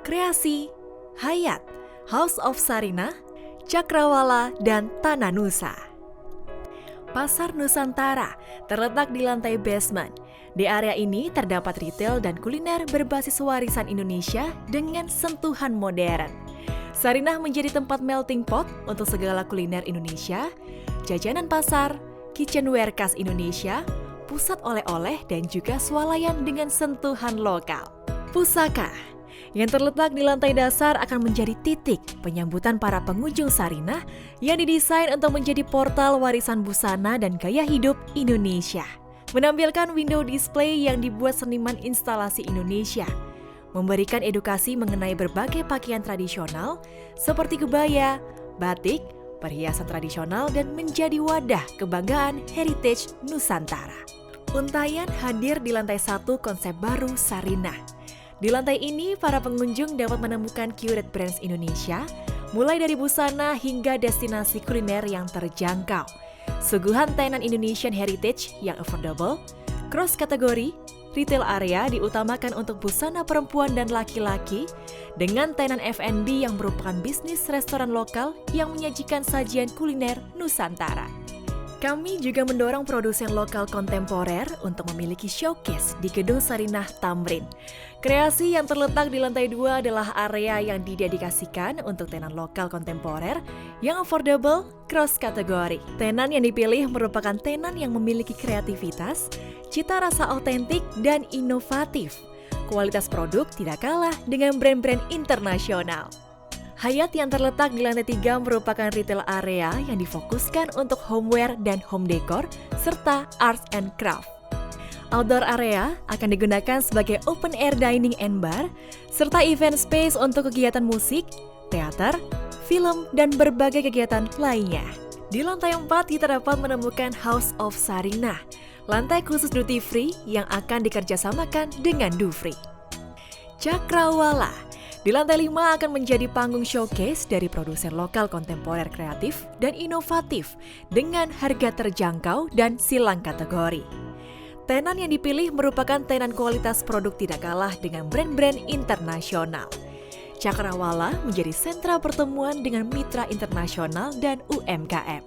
Speaker 4: Kreasi, Hayat, House of Sarinah, Cakrawala, dan Tanah Nusa. Pasar Nusantara terletak di lantai basement. Di area ini terdapat retail dan kuliner berbasis warisan Indonesia dengan sentuhan modern. Sarinah menjadi tempat melting pot untuk segala kuliner Indonesia, jajanan pasar, kitchenware khas Indonesia, pusat oleh-oleh, dan juga swalayan dengan sentuhan lokal. Pusaka yang terletak di lantai dasar akan menjadi titik penyambutan para pengunjung Sarinah yang didesain untuk menjadi portal warisan busana dan gaya hidup Indonesia. Menampilkan window display yang dibuat seniman instalasi Indonesia, memberikan edukasi mengenai berbagai pakaian tradisional seperti kebaya, batik, perhiasan tradisional, dan menjadi wadah kebanggaan heritage Nusantara. Untayan hadir di lantai 1 konsep baru Sarinah. Di lantai ini, para pengunjung dapat menemukan curated brands Indonesia, mulai dari busana hingga destinasi kuliner yang terjangkau. Suguhan tenan Indonesian Heritage yang affordable, cross kategori, retail area diutamakan untuk busana perempuan dan laki-laki, dengan tenan F&B yang merupakan bisnis restoran lokal yang menyajikan sajian kuliner Nusantara. Kami juga mendorong produsen lokal kontemporer untuk memiliki showcase di Gedung Sarinah Tamrin. Kreasi yang terletak di lantai 2 adalah area yang didedikasikan untuk tenan lokal kontemporer yang affordable cross kategori. Tenan yang dipilih merupakan tenan yang memiliki kreativitas, cita rasa otentik, dan inovatif. Kualitas produk tidak kalah dengan brand-brand internasional. Hayat yang terletak di lantai 3 merupakan retail area yang difokuskan untuk homeware dan home decor, serta arts and craft. Outdoor area akan digunakan sebagai open air dining and bar, serta event space untuk kegiatan musik, teater, film, dan berbagai kegiatan lainnya. Di lantai 4 kita dapat menemukan House of Sarinah, lantai khusus duty free yang akan dikerjasamakan dengan Dufri. Cakrawala di lantai 5 akan menjadi panggung showcase dari produsen lokal kontemporer kreatif dan inovatif dengan harga terjangkau dan silang kategori. Tenan yang dipilih merupakan tenan kualitas produk tidak kalah dengan brand-brand internasional. Cakrawala menjadi sentra pertemuan dengan mitra internasional dan UMKM.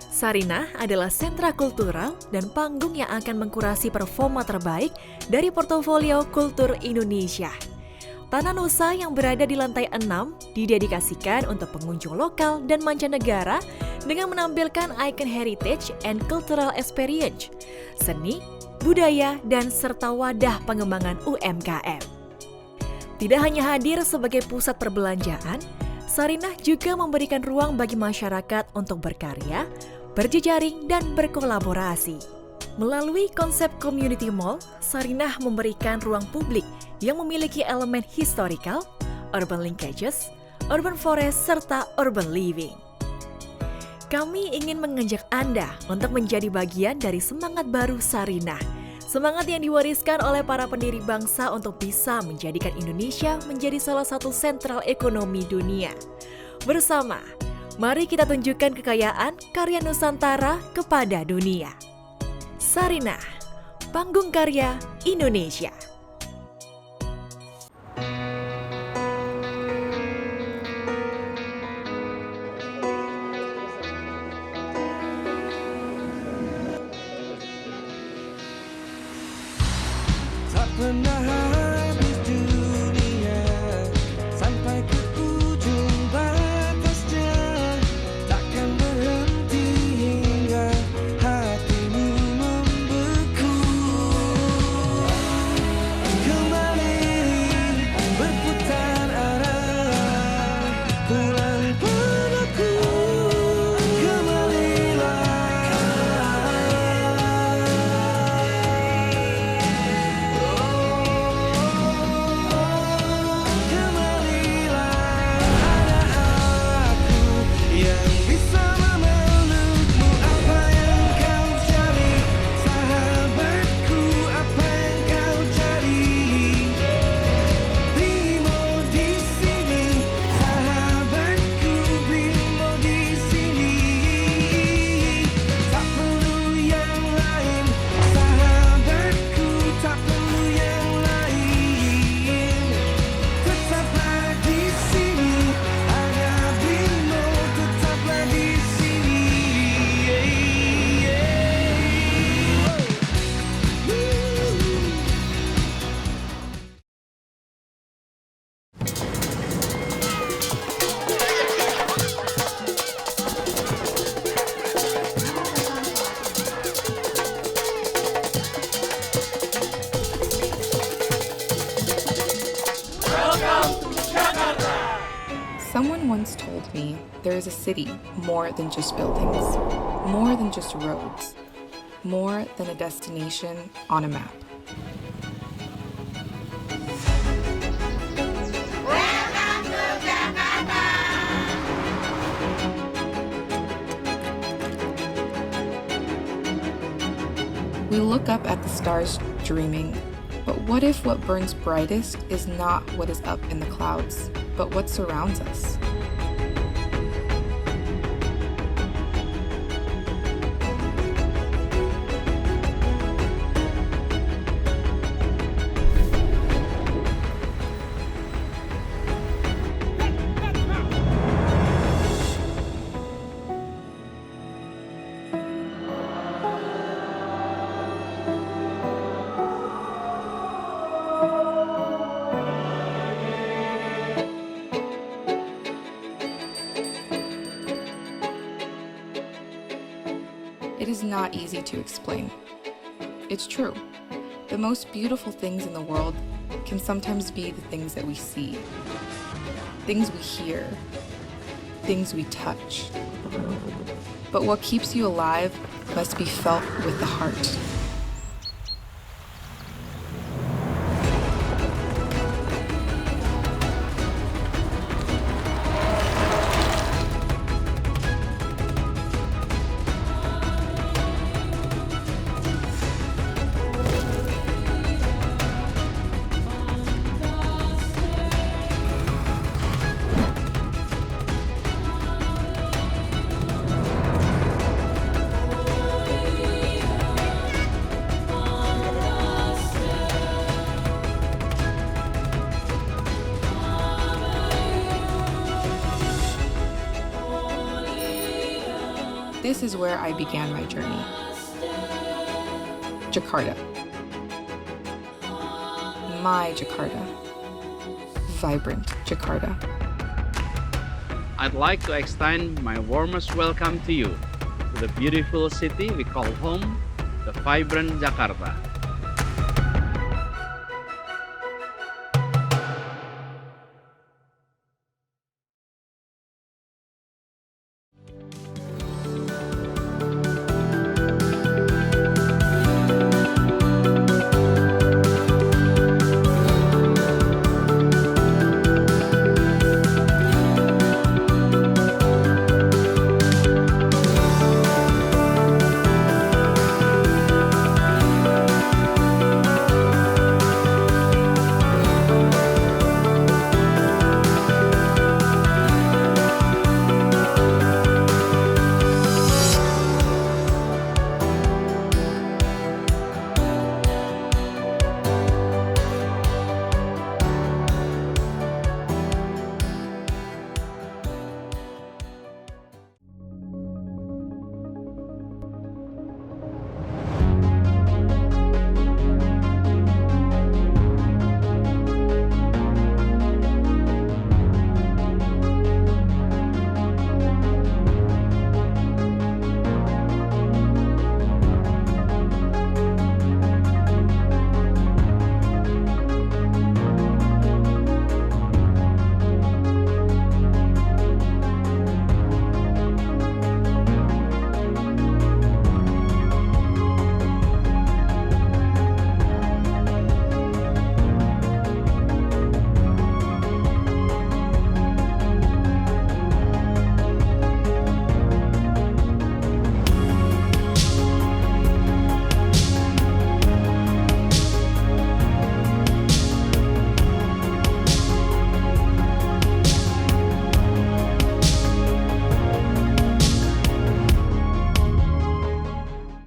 Speaker 4: Sarinah adalah sentra kultural dan panggung yang akan mengkurasi performa terbaik dari portofolio kultur Indonesia. Tanah Nusa yang berada di lantai 6 didedikasikan untuk pengunjung lokal dan mancanegara dengan menampilkan ikon heritage and cultural experience, seni, budaya, dan serta wadah pengembangan UMKM. Tidak hanya hadir sebagai pusat perbelanjaan, Sarinah juga memberikan ruang bagi masyarakat untuk berkarya, berjejaring, dan berkolaborasi. Melalui konsep community mall, Sarinah memberikan ruang publik yang memiliki elemen historical, urban linkages, urban forest, serta urban living. Kami ingin mengajak Anda untuk menjadi bagian dari semangat baru Sarinah. Semangat yang diwariskan oleh para pendiri bangsa untuk bisa menjadikan Indonesia menjadi salah satu sentral ekonomi dunia. Bersama, mari kita tunjukkan kekayaan karya Nusantara kepada dunia. Sarinah, panggung karya Indonesia.
Speaker 3: pernah habis dunia sampai ke ujung batasnya, takkan berhenti hingga hatimu membeku. Kembali berputar arah, pulang padaku.
Speaker 1: Someone once told me there is a city more than just buildings, more than just roads, more than a destination on a map. We look up at the stars dreaming, but what if what burns brightest is not what is up in the clouds, but what surrounds us? It is not easy to explain. It's true. The most beautiful things in the world can sometimes be the things that we see, things we hear, things we touch. But what keeps you alive must be felt with the heart. This is where I began my journey. Jakarta. My Jakarta. Vibrant Jakarta.
Speaker 2: I'd like to extend my warmest welcome to you, to the beautiful city we call home, the vibrant Jakarta.